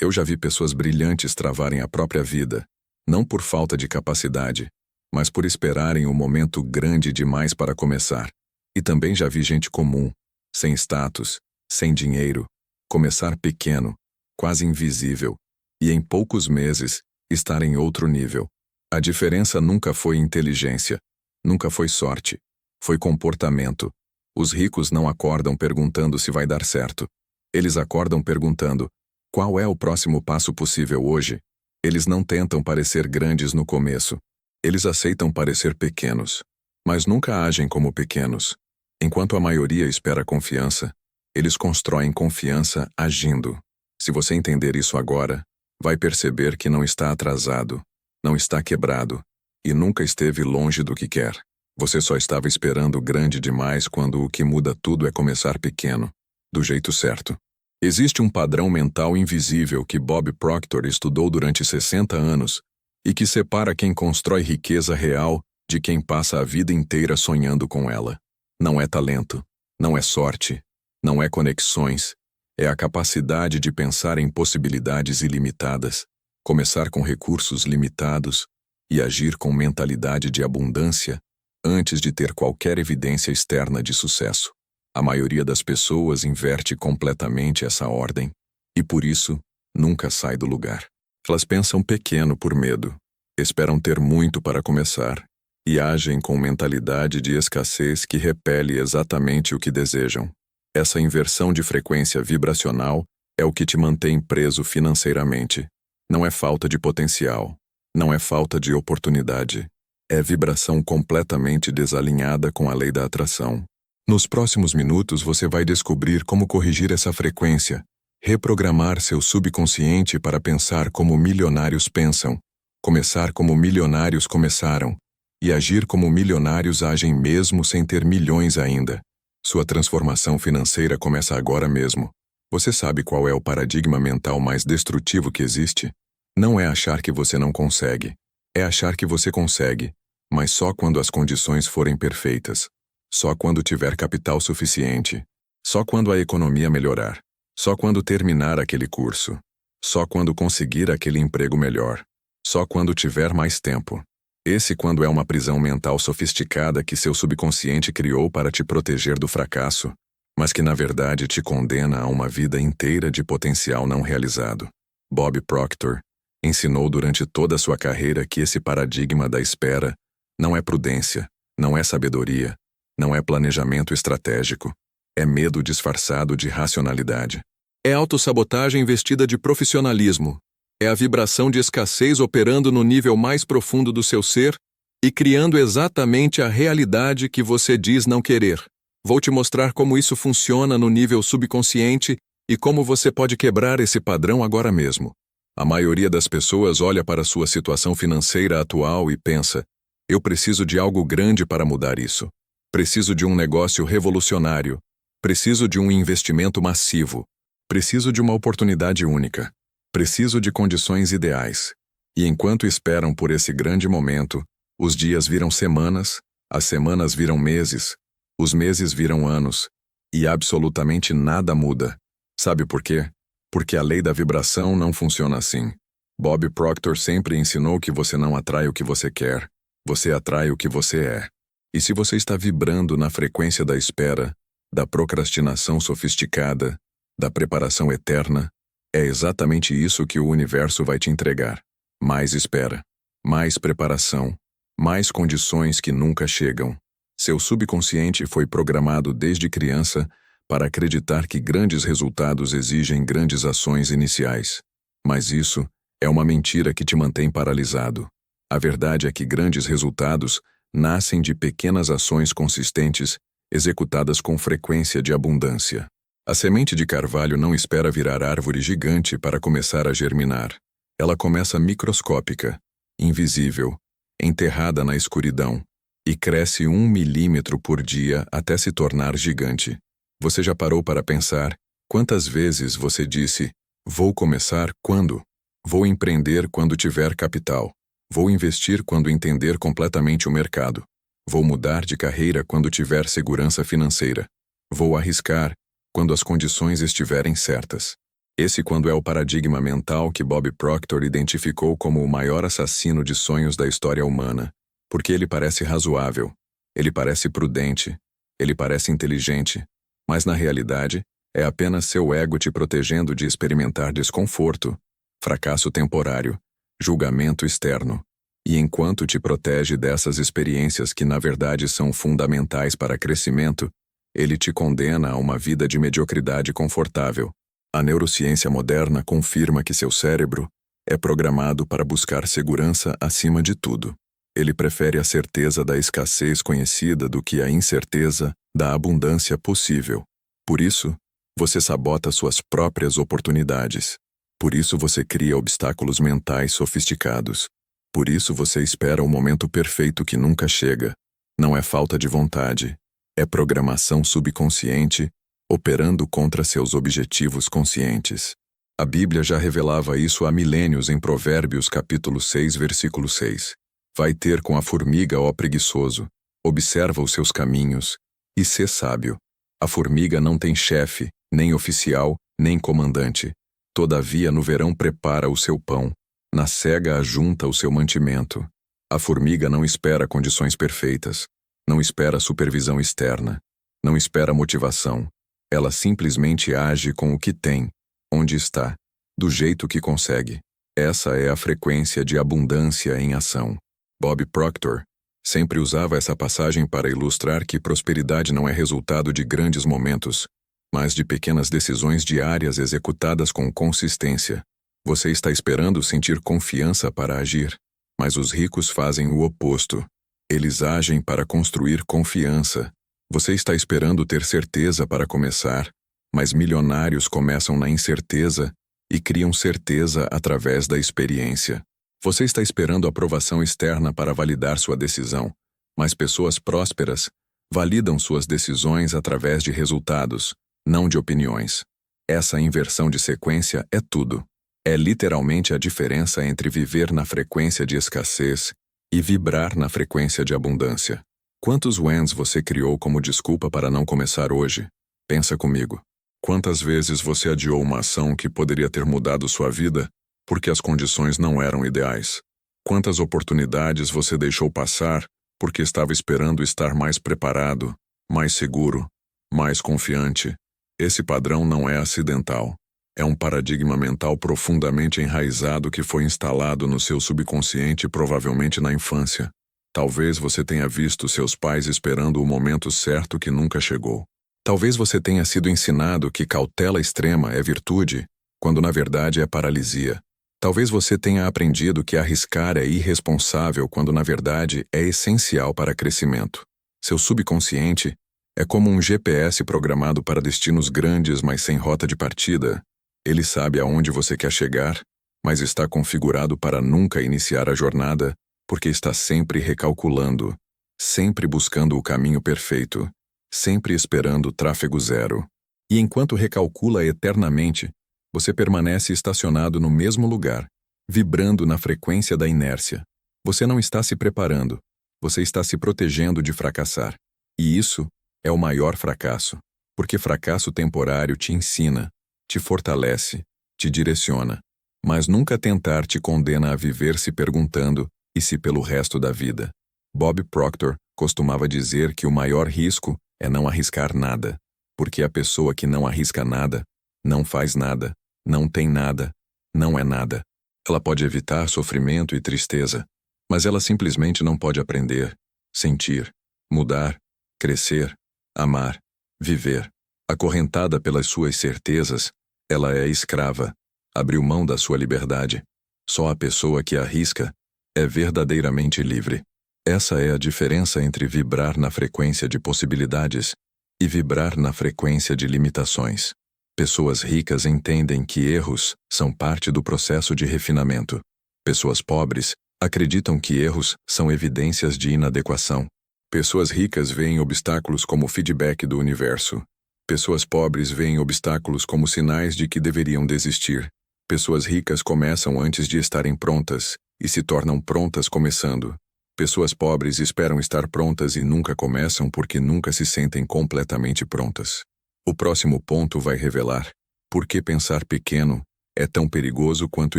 Eu já vi pessoas brilhantes travarem a própria vida, não por falta de capacidade, mas por esperarem o momento grande demais para começar. E também já vi gente comum, sem status, sem dinheiro, começar pequeno, quase invisível, e em poucos meses estar em outro nível. A diferença nunca foi inteligência, nunca foi sorte, foi comportamento. Os ricos não acordam perguntando se vai dar certo. Eles acordam perguntando: qual é o próximo passo possível hoje? Eles não tentam parecer grandes no começo. Eles aceitam parecer pequenos, mas nunca agem como pequenos. Enquanto a maioria espera confiança, eles constroem confiança agindo. Se você entender isso agora, vai perceber que não está atrasado, não está quebrado, e nunca esteve longe do que quer. Você só estava esperando grande demais quando o que muda tudo é começar pequeno, do jeito certo. Existe um padrão mental invisível que Bob Proctor estudou durante 60 anos e que separa quem constrói riqueza real de quem passa a vida inteira sonhando com ela. Não é talento, não é sorte, não é conexões, é a capacidade de pensar em possibilidades ilimitadas, começar com recursos limitados e agir com mentalidade de abundância antes de ter qualquer evidência externa de sucesso. A maioria das pessoas inverte completamente essa ordem e, por isso, nunca sai do lugar. Elas pensam pequeno por medo, esperam ter muito para começar e agem com mentalidade de escassez que repele exatamente o que desejam. Essa inversão de frequência vibracional é o que te mantém preso financeiramente. Não é falta de potencial, não é falta de oportunidade. É vibração completamente desalinhada com a lei da atração. Nos próximos minutos você vai descobrir como corrigir essa frequência, reprogramar seu subconsciente para pensar como milionários pensam, começar como milionários começaram, e agir como milionários agem mesmo sem ter milhões ainda. Sua transformação financeira começa agora mesmo. Você sabe qual é o paradigma mental mais destrutivo que existe? Não é achar que você não consegue. É achar que você consegue, mas só quando as condições forem perfeitas. Só quando tiver capital suficiente. Só quando a economia melhorar. Só quando terminar aquele curso. Só quando conseguir aquele emprego melhor. Só quando tiver mais tempo. Esse quando é uma prisão mental sofisticada que seu subconsciente criou para te proteger do fracasso, mas que na verdade te condena a uma vida inteira de potencial não realizado. Bob Proctor ensinou durante toda a sua carreira que esse paradigma da espera não é prudência, não é sabedoria, não é planejamento estratégico, é medo disfarçado de racionalidade. É autossabotagem vestida de profissionalismo. É a vibração de escassez operando no nível mais profundo do seu ser e criando exatamente a realidade que você diz não querer. Vou te mostrar como isso funciona no nível subconsciente e como você pode quebrar esse padrão agora mesmo. A maioria das pessoas olha para sua situação financeira atual e pensa: eu preciso de algo grande para mudar isso. Preciso de um negócio revolucionário. Preciso de um investimento massivo. Preciso de uma oportunidade única. Preciso de condições ideais. E enquanto esperam por esse grande momento, os dias viram semanas, as semanas viram meses, os meses viram anos, e absolutamente nada muda. Sabe por quê? Porque a lei da vibração não funciona assim. Bob Proctor sempre ensinou que você não atrai o que você quer, você atrai o que você é. E se você está vibrando na frequência da espera, da procrastinação sofisticada, da preparação eterna, é exatamente isso que o universo vai te entregar. Mais espera, mais preparação, mais condições que nunca chegam. Seu subconsciente foi programado desde criança para acreditar que grandes resultados exigem grandes ações iniciais. Mas isso é uma mentira que te mantém paralisado. A verdade é que grandes resultados nascem de pequenas ações consistentes, executadas com frequência de abundância. A semente de carvalho não espera virar árvore gigante para começar a germinar. Ela começa microscópica, invisível, enterrada na escuridão, e cresce 1 milímetro por dia até se tornar gigante. Você já parou para pensar quantas vezes você disse: vou começar quando? Vou empreender quando tiver capital. Vou investir quando entender completamente o mercado. Vou mudar de carreira quando tiver segurança financeira. Vou arriscar quando as condições estiverem certas. Esse quando é o paradigma mental que Bob Proctor identificou como o maior assassino de sonhos da história humana, porque ele parece razoável, ele parece prudente, ele parece inteligente, mas na realidade é apenas seu ego te protegendo de experimentar desconforto, fracasso temporário, julgamento externo. E enquanto te protege dessas experiências que na verdade são fundamentais para crescimento, ele te condena a uma vida de mediocridade confortável. A neurociência moderna confirma que seu cérebro é programado para buscar segurança acima de tudo. Ele prefere a certeza da escassez conhecida do que a incerteza da abundância possível. Por isso, você sabota suas próprias oportunidades. Por isso você cria obstáculos mentais sofisticados. Por isso você espera o momento perfeito que nunca chega. Não é falta de vontade, é programação subconsciente operando contra seus objetivos conscientes. A Bíblia já revelava isso há milênios em Provérbios capítulo 6, versículo 6. Vai ter com a formiga, ó preguiçoso, observa os seus caminhos, e sê sábio. A formiga não tem chefe, nem oficial, nem comandante. Todavia no verão prepara o seu pão, na cega ajunta o seu mantimento. A formiga não espera condições perfeitas, não espera supervisão externa, não espera motivação. Ela simplesmente age com o que tem, onde está, do jeito que consegue. Essa é a frequência de abundância em ação. Bob Proctor sempre usava essa passagem para ilustrar que prosperidade não é resultado de grandes momentos, mas de pequenas decisões diárias executadas com consistência. Você está esperando sentir confiança para agir, mas os ricos fazem o oposto. Eles agem para construir confiança. Você está esperando ter certeza para começar, mas milionários começam na incerteza e criam certeza através da experiência. Você está esperando aprovação externa para validar sua decisão, mas pessoas prósperas validam suas decisões através de resultados, não de opiniões. Essa inversão de sequência é tudo. É literalmente a diferença entre viver na frequência de escassez e vibrar na frequência de abundância. Quantos whens você criou como desculpa para não começar hoje? Pensa comigo. Quantas vezes você adiou uma ação que poderia ter mudado sua vida porque as condições não eram ideais? Quantas oportunidades você deixou passar porque estava esperando estar mais preparado, mais seguro, mais confiante? Esse padrão não é acidental. É um paradigma mental profundamente enraizado que foi instalado no seu subconsciente provavelmente na infância. Talvez você tenha visto seus pais esperando o momento certo que nunca chegou. Talvez você tenha sido ensinado que cautela extrema é virtude, quando na verdade é paralisia. Talvez você tenha aprendido que arriscar é irresponsável, quando na verdade é essencial para crescimento. Seu subconsciente é como um GPS programado para destinos grandes, mas sem rota de partida. Ele sabe aonde você quer chegar, mas está configurado para nunca iniciar a jornada, porque está sempre recalculando, sempre buscando o caminho perfeito, sempre esperando tráfego zero. E enquanto recalcula eternamente, você permanece estacionado no mesmo lugar, vibrando na frequência da inércia. Você não está se preparando, você está se protegendo de fracassar. E isso é o maior fracasso, porque fracasso temporário te ensina, te fortalece, te direciona, mas nunca tentar te condena a viver se perguntando e se pelo resto da vida. Bob Proctor costumava dizer que o maior risco é não arriscar nada, porque a pessoa que não arrisca nada, não faz nada, não tem nada, não é nada. Ela pode evitar sofrimento e tristeza, mas ela simplesmente não pode aprender, sentir, mudar, crescer, amar, viver. Acorrentada pelas suas certezas, ela é escrava, abriu mão da sua liberdade. Só a pessoa que arrisca é verdadeiramente livre. Essa é a diferença entre vibrar na frequência de possibilidades e vibrar na frequência de limitações. Pessoas ricas entendem que erros são parte do processo de refinamento. Pessoas pobres acreditam que erros são evidências de inadequação. Pessoas ricas veem obstáculos como feedback do universo. Pessoas pobres veem obstáculos como sinais de que deveriam desistir. Pessoas ricas começam antes de estarem prontas e se tornam prontas começando. Pessoas pobres esperam estar prontas e nunca começam porque nunca se sentem completamente prontas. O próximo ponto vai revelar Por que pensar pequeno é tão perigoso quanto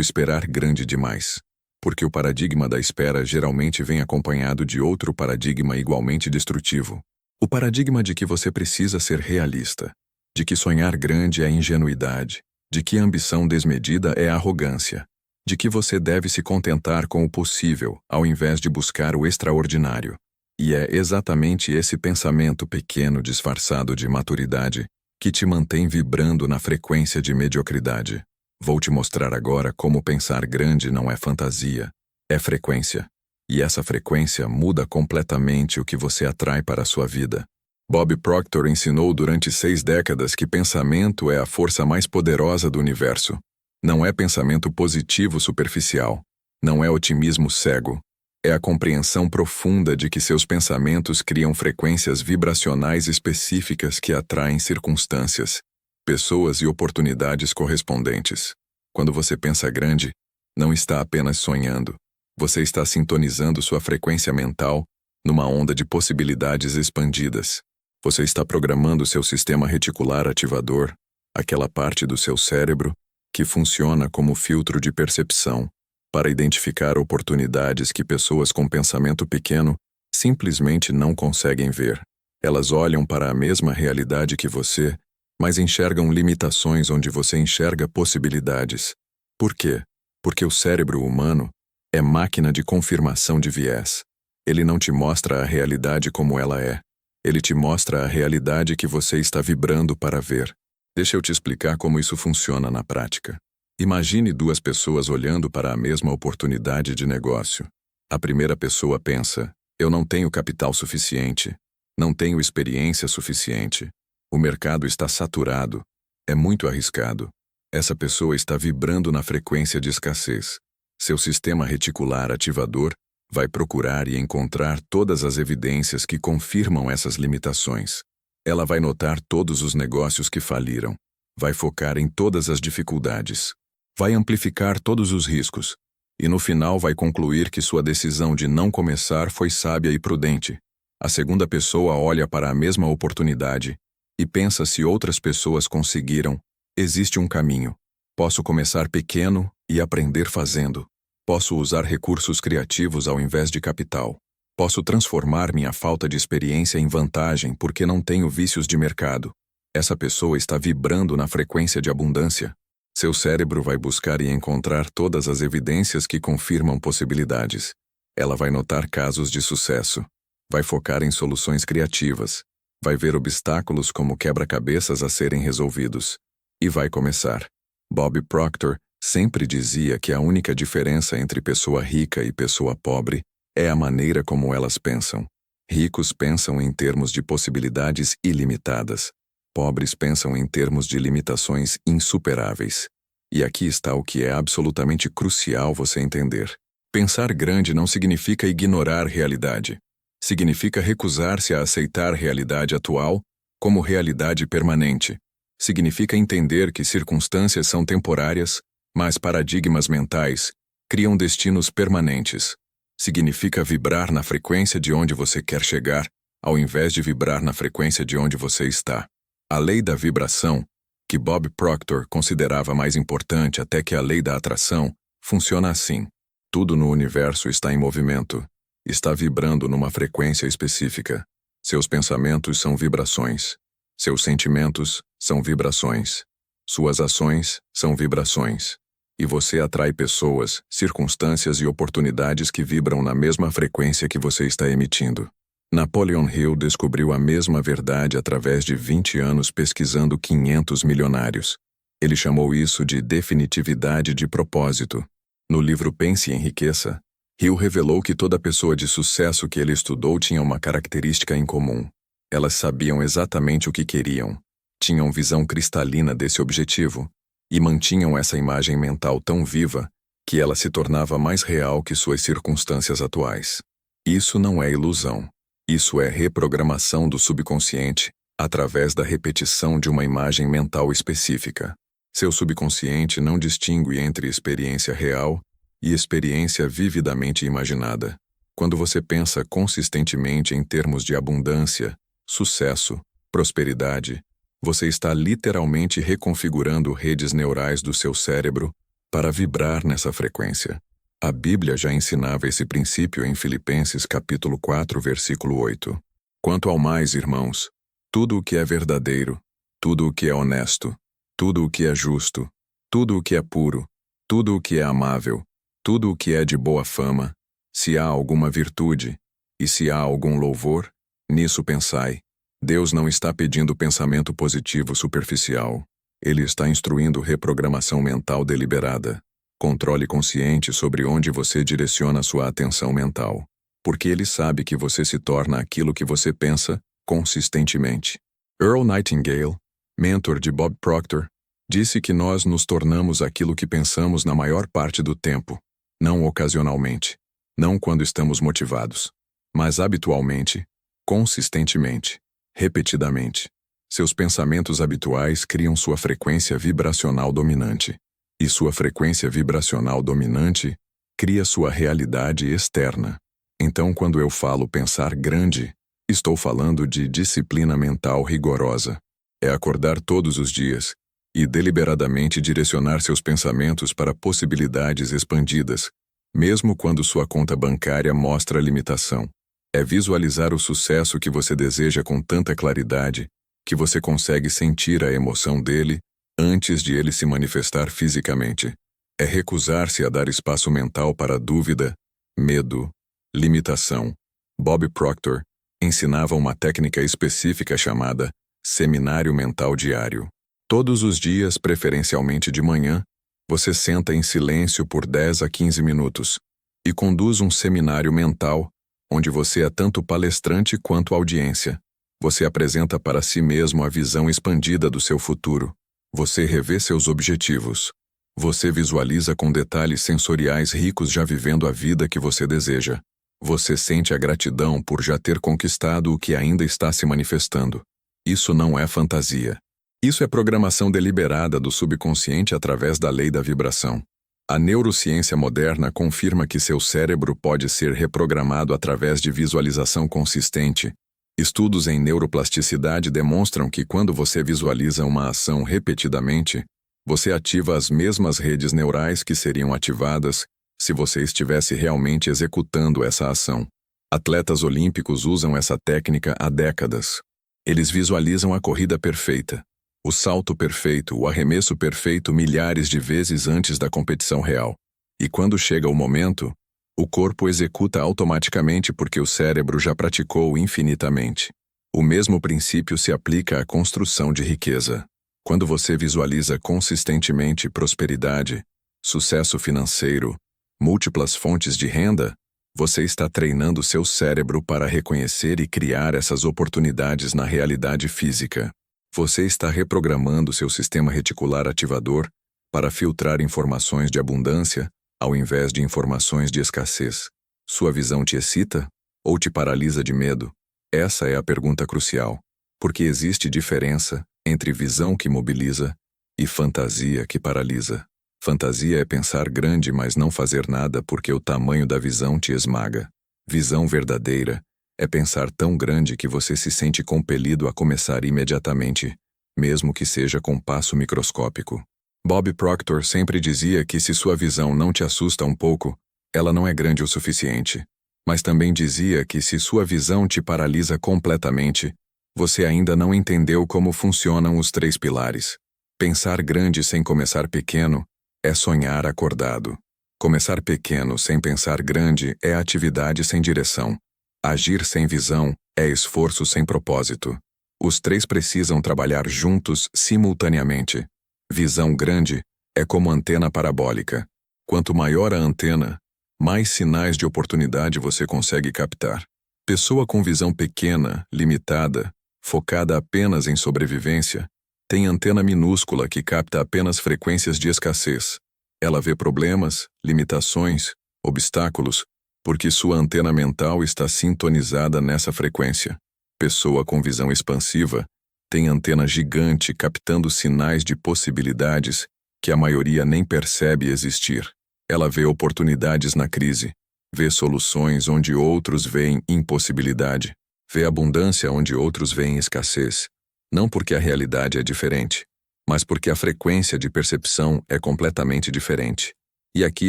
esperar grande demais? Porque o paradigma da espera geralmente vem acompanhado de outro paradigma igualmente destrutivo. O paradigma de que você precisa ser realista, de que sonhar grande é ingenuidade, de que ambição desmedida é arrogância, de que você deve se contentar com o possível ao invés de buscar o extraordinário. E é exatamente esse pensamento pequeno disfarçado de maturidade que te mantém vibrando na frequência de mediocridade. Vou te mostrar agora como pensar grande não é fantasia, é frequência. E essa frequência muda completamente o que você atrai para a sua vida. Bob Proctor ensinou durante 6 décadas que pensamento é a força mais poderosa do universo. Não é pensamento positivo superficial. Não é otimismo cego. É a compreensão profunda de que seus pensamentos criam frequências vibracionais específicas que atraem circunstâncias, pessoas e oportunidades correspondentes. Quando você pensa grande, não está apenas sonhando. Você está sintonizando sua frequência mental numa onda de possibilidades expandidas. Você está programando seu sistema reticular ativador, aquela parte do seu cérebro que funciona como filtro de percepção, para identificar oportunidades que pessoas com pensamento pequeno simplesmente não conseguem ver. Elas olham para a mesma realidade que você, mas enxergam limitações onde você enxerga possibilidades. Por quê? Porque o cérebro humano é máquina de confirmação de viés. Ele não te mostra a realidade como ela é. Ele te mostra a realidade que você está vibrando para ver. Deixa eu te explicar como isso funciona na prática. Imagine 2 pessoas olhando para a mesma oportunidade de negócio. A primeira pessoa pensa: eu não tenho capital suficiente, não tenho experiência suficiente, o mercado está saturado, é muito arriscado. Essa pessoa está vibrando na frequência de escassez. Seu sistema reticular ativador vai procurar e encontrar todas as evidências que confirmam essas limitações. Ela vai notar todos os negócios que faliram, vai focar em todas as dificuldades, vai amplificar todos os riscos, e no final vai concluir que sua decisão de não começar foi sábia e prudente. A segunda pessoa olha para a mesma oportunidade e pensa: se outras pessoas conseguiram, existe um caminho. Posso começar pequeno e aprender fazendo. Posso usar recursos criativos ao invés de capital. Posso transformar minha falta de experiência em vantagem porque não tenho vícios de mercado. Essa pessoa está vibrando na frequência de abundância. Seu cérebro vai buscar e encontrar todas as evidências que confirmam possibilidades. Ela vai notar casos de sucesso. Vai focar em soluções criativas. Vai ver obstáculos como quebra-cabeças a serem resolvidos. E vai começar. Bob Proctor sempre dizia que a única diferença entre pessoa rica e pessoa pobre é a maneira como elas pensam. Ricos pensam em termos de possibilidades ilimitadas. Pobres pensam em termos de limitações insuperáveis. E aqui está o que é absolutamente crucial você entender. Pensar grande não significa ignorar realidade. Significa recusar-se a aceitar realidade atual como realidade permanente. Significa entender que circunstâncias são temporárias, mas paradigmas mentais criam destinos permanentes. Significa vibrar na frequência de onde você quer chegar, ao invés de vibrar na frequência de onde você está. A lei da vibração, que Bob Proctor considerava mais importante até que a lei da atração, funciona assim. Tudo no universo está em movimento, está vibrando numa frequência específica. Seus pensamentos são vibrações. Seus sentimentos são vibrações. Suas ações são vibrações. E você atrai pessoas, circunstâncias e oportunidades que vibram na mesma frequência que você está emitindo. Napoleon Hill descobriu a mesma verdade através de 20 anos pesquisando 500 milionários. Ele chamou isso de definitividade de propósito. No livro Pense e Enriqueça, Hill revelou que toda pessoa de sucesso que ele estudou tinha uma característica em comum. Elas sabiam exatamente o que queriam, tinham visão cristalina desse objetivo, e mantinham essa imagem mental tão viva que ela se tornava mais real que suas circunstâncias atuais. Isso não é ilusão. Isso é reprogramação do subconsciente através da repetição de uma imagem mental específica. Seu subconsciente não distingue entre experiência real e experiência vividamente imaginada. Quando você pensa consistentemente em termos de abundância, sucesso, prosperidade, Você está literalmente reconfigurando redes neurais do seu cérebro para vibrar nessa frequência. A Bíblia já ensinava esse princípio em Filipenses capítulo 4, versículo 8. Quanto ao mais, irmãos, tudo o que é verdadeiro, tudo o que é honesto, tudo o que é justo, tudo o que é puro, tudo o que é amável, tudo o que é de boa fama, se há alguma virtude, e se há algum louvor, nisso pensai. Deus não está pedindo pensamento positivo superficial. Ele está instruindo reprogramação mental deliberada. Controle consciente sobre onde você direciona sua atenção mental. Porque ele sabe que você se torna aquilo que você pensa consistentemente. Earl Nightingale, mentor de Bob Proctor, disse que nós nos tornamos aquilo que pensamos na maior parte do tempo, não ocasionalmente, não quando estamos motivados, mas habitualmente, consistentemente, repetidamente. Seus pensamentos habituais criam sua frequência vibracional dominante, e sua frequência vibracional dominante cria sua realidade externa. Então, quando eu falo pensar grande, estou falando de disciplina mental rigorosa. É acordar todos os dias e deliberadamente direcionar seus pensamentos para possibilidades expandidas, mesmo quando sua conta bancária mostra limitação. É visualizar o sucesso que você deseja com tanta claridade que você consegue sentir a emoção dele antes de ele se manifestar fisicamente. É recusar-se a dar espaço mental para dúvida, medo, limitação. Bob Proctor ensinava uma técnica específica chamada Seminário Mental Diário. Todos os dias, preferencialmente de manhã, você senta em silêncio por 10 a 15 minutos e conduz um seminário mental onde você é tanto palestrante quanto audiência. Você apresenta para si mesmo a visão expandida do seu futuro. Você revê seus objetivos. Você visualiza com detalhes sensoriais ricos já vivendo a vida que você deseja. Você sente a gratidão por já ter conquistado o que ainda está se manifestando. Isso não é fantasia. Isso é programação deliberada do subconsciente através da lei da vibração. A neurociência moderna confirma que seu cérebro pode ser reprogramado através de visualização consistente. Estudos em neuroplasticidade demonstram que quando você visualiza uma ação repetidamente, você ativa as mesmas redes neurais que seriam ativadas se você estivesse realmente executando essa ação. Atletas olímpicos usam essa técnica há décadas. Eles visualizam a corrida perfeita, o salto perfeito, o arremesso perfeito milhares de vezes antes da competição real. E quando chega o momento, o corpo executa automaticamente porque o cérebro já praticou infinitamente. O mesmo princípio se aplica à construção de riqueza. Quando você visualiza consistentemente prosperidade, sucesso financeiro, múltiplas fontes de renda, você está treinando seu cérebro para reconhecer e criar essas oportunidades na realidade física. Você está reprogramando seu sistema reticular ativador para filtrar informações de abundância ao invés de informações de escassez. Sua visão te excita ou te paralisa de medo? Essa é a pergunta crucial, porque existe diferença entre visão que mobiliza e fantasia que paralisa. Fantasia é pensar grande, mas não fazer nada porque o tamanho da visão te esmaga. Visão verdadeira é pensar tão grande que você se sente compelido a começar imediatamente, mesmo que seja com passo microscópico. Bob Proctor sempre dizia que se sua visão não te assusta um pouco, ela não é grande o suficiente. Mas também dizia que se sua visão te paralisa completamente, você ainda não entendeu como funcionam os 3 pilares. Pensar grande sem começar pequeno é sonhar acordado. Começar pequeno sem pensar grande é atividade sem direção. Agir sem visão é esforço sem propósito. Os 3 precisam trabalhar juntos simultaneamente. Visão grande é como antena parabólica. Quanto maior a antena, mais sinais de oportunidade você consegue captar. Pessoa com visão pequena, limitada, focada apenas em sobrevivência, tem antena minúscula que capta apenas frequências de escassez. Ela vê problemas, limitações, obstáculos, porque sua antena mental está sintonizada nessa frequência. Pessoa com visão expansiva tem antena gigante captando sinais de possibilidades que a maioria nem percebe existir. Ela vê oportunidades na crise, vê soluções onde outros veem impossibilidade, vê abundância onde outros veem escassez. Não porque a realidade é diferente, mas porque a frequência de percepção é completamente diferente. E aqui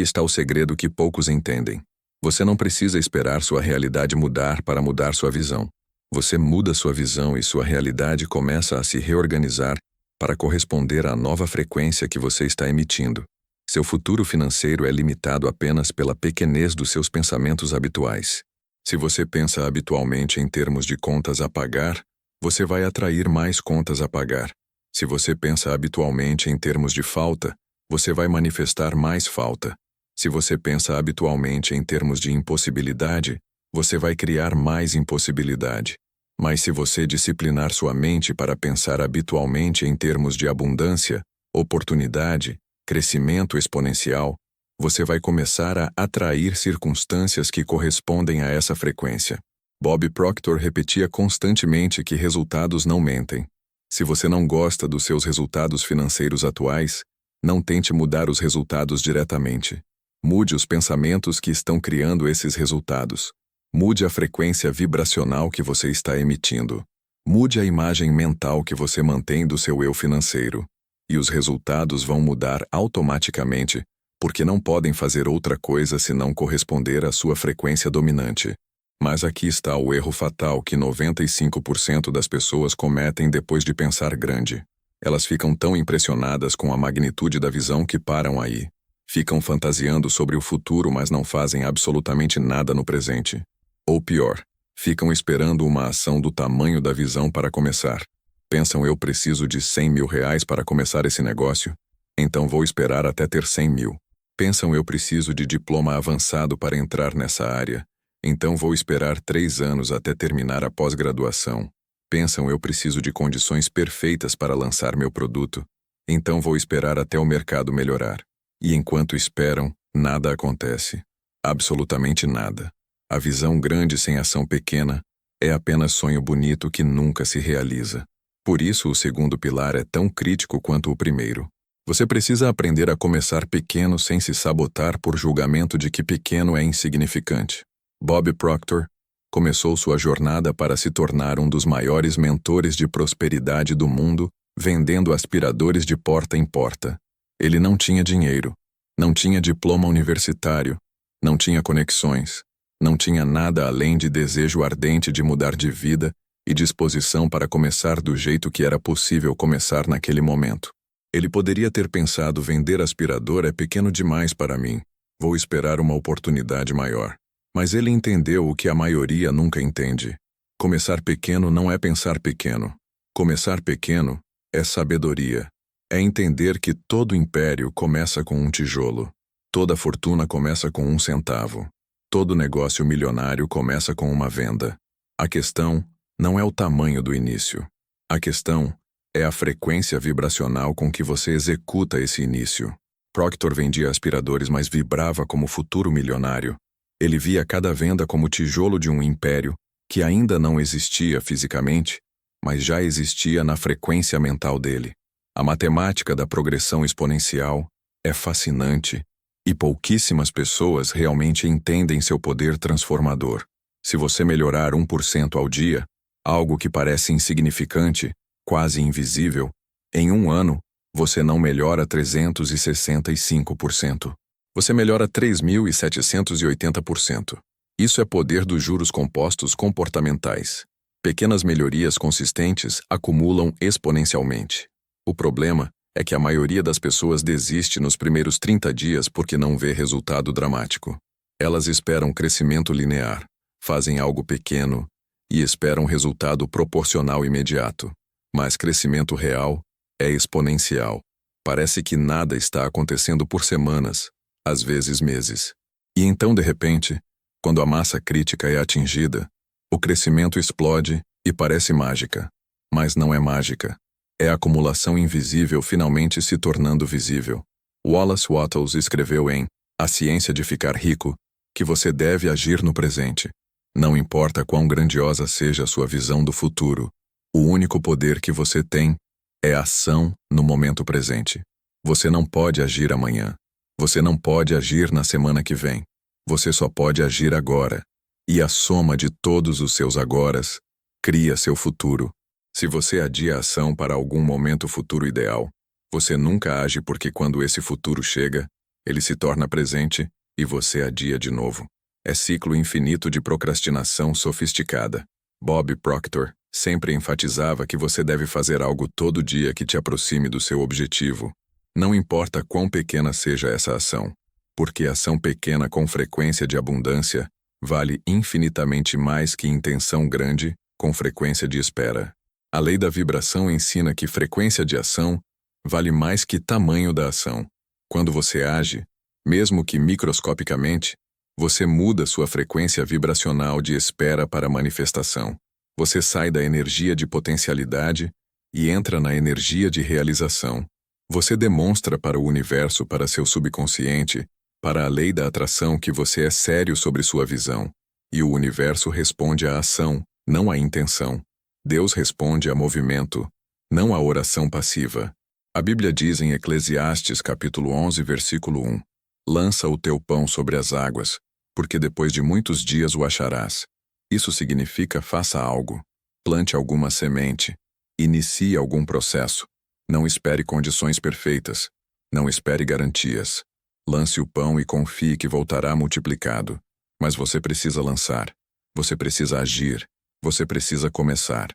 está o segredo que poucos entendem. Você não precisa esperar sua realidade mudar para mudar sua visão. Você muda sua visão e sua realidade começa a se reorganizar para corresponder à nova frequência que você está emitindo. Seu futuro financeiro é limitado apenas pela pequenez dos seus pensamentos habituais. Se você pensa habitualmente em termos de contas a pagar, você vai atrair mais contas a pagar. Se você pensa habitualmente em termos de falta, você vai manifestar mais falta. Se você pensa habitualmente em termos de impossibilidade, você vai criar mais impossibilidade. Mas se você disciplinar sua mente para pensar habitualmente em termos de abundância, oportunidade, crescimento exponencial, você vai começar a atrair circunstâncias que correspondem a essa frequência. Bob Proctor repetia constantemente que resultados não mentem. Se você não gosta dos seus resultados financeiros atuais, não tente mudar os resultados diretamente. Mude os pensamentos que estão criando esses resultados. Mude a frequência vibracional que você está emitindo. Mude a imagem mental que você mantém do seu eu financeiro. E os resultados vão mudar automaticamente, porque não podem fazer outra coisa senão corresponder à sua frequência dominante. Mas aqui está o erro fatal que 95% das pessoas cometem depois de pensar grande. Elas ficam tão impressionadas com a magnitude da visão que param aí. Ficam fantasiando sobre o futuro, mas não fazem absolutamente nada no presente. Ou pior, ficam esperando uma ação do tamanho da visão para começar. Pensam, eu preciso de 100 mil reais para começar esse negócio? Então vou esperar até ter 100 mil. Pensam, eu preciso de diploma avançado para entrar nessa área? Então vou esperar 3 anos até terminar a pós-graduação. Pensam, eu preciso de condições perfeitas para lançar meu produto? Então vou esperar até o mercado melhorar. E enquanto esperam, nada acontece. Absolutamente nada. A visão grande sem ação pequena é apenas sonho bonito que nunca se realiza. Por isso o segundo pilar é tão crítico quanto o primeiro. Você precisa aprender a começar pequeno sem se sabotar por julgamento de que pequeno é insignificante. Bob Proctor começou sua jornada para se tornar um dos maiores mentores de prosperidade do mundo, vendendo aspiradores de porta em porta. Ele não tinha dinheiro, não tinha diploma universitário, não tinha conexões, não tinha nada além de desejo ardente de mudar de vida e disposição para começar do jeito que era possível começar naquele momento. Ele poderia ter pensado, vender aspirador é pequeno demais para mim, vou esperar uma oportunidade maior. Mas ele entendeu o que a maioria nunca entende. Começar pequeno não é pensar pequeno. Começar pequeno é sabedoria. É entender que todo império começa com um tijolo. Toda fortuna começa com 1 centavo. Todo negócio milionário começa com uma venda. A questão não é o tamanho do início. A questão é a frequência vibracional com que você executa esse início. Proctor vendia aspiradores, mas vibrava como futuro milionário. Ele via cada venda como tijolo de um império que ainda não existia fisicamente, mas já existia na frequência mental dele. A matemática da progressão exponencial é fascinante e pouquíssimas pessoas realmente entendem seu poder transformador. Se você melhorar 1% ao dia, algo que parece insignificante, quase invisível, em 1 ano, você não melhora 365%. Você melhora 3.780%. Isso é poder dos juros compostos comportamentais. Pequenas melhorias consistentes acumulam exponencialmente. O problema é que a maioria das pessoas desiste nos primeiros 30 dias porque não vê resultado dramático. Elas esperam crescimento linear, fazem algo pequeno e esperam resultado proporcional imediato. Mas crescimento real é exponencial. Parece que nada está acontecendo por semanas, às vezes meses. E então, de repente, quando a massa crítica é atingida, o crescimento explode e parece mágica. Mas não é mágica. É a acumulação invisível finalmente se tornando visível. Wallace Wattles escreveu em A Ciência de Ficar Rico que você deve agir no presente. Não importa quão grandiosa seja a sua visão do futuro, o único poder que você tem é a ação no momento presente. Você não pode agir amanhã. Você não pode agir na semana que vem. Você só pode agir agora. E a soma de todos os seus agoras cria seu futuro. Se você adia a ação para algum momento futuro ideal, você nunca age porque quando esse futuro chega, ele se torna presente e você adia de novo. É ciclo infinito de procrastinação sofisticada. Bob Proctor sempre enfatizava que você deve fazer algo todo dia que te aproxime do seu objetivo. Não importa quão pequena seja essa ação, porque ação pequena com frequência de abundância vale infinitamente mais que intenção grande com frequência de espera. A lei da vibração ensina que frequência de ação vale mais que tamanho da ação. Quando você age, mesmo que microscopicamente, você muda sua frequência vibracional de espera para manifestação. Você sai da energia de potencialidade e entra na energia de realização. Você demonstra para o universo, para seu subconsciente, para a lei da atração que você é sério sobre sua visão. E o universo responde à ação, não à intenção. Deus responde a movimento, não à oração passiva. A Bíblia diz em Eclesiastes capítulo 11, versículo 1: Lança o teu pão sobre as águas, porque depois de muitos dias o acharás. Isso significa faça algo, plante alguma semente, inicie algum processo. Não espere condições perfeitas, não espere garantias. Lance o pão e confie que voltará multiplicado. Mas você precisa lançar, você precisa agir, você precisa começar.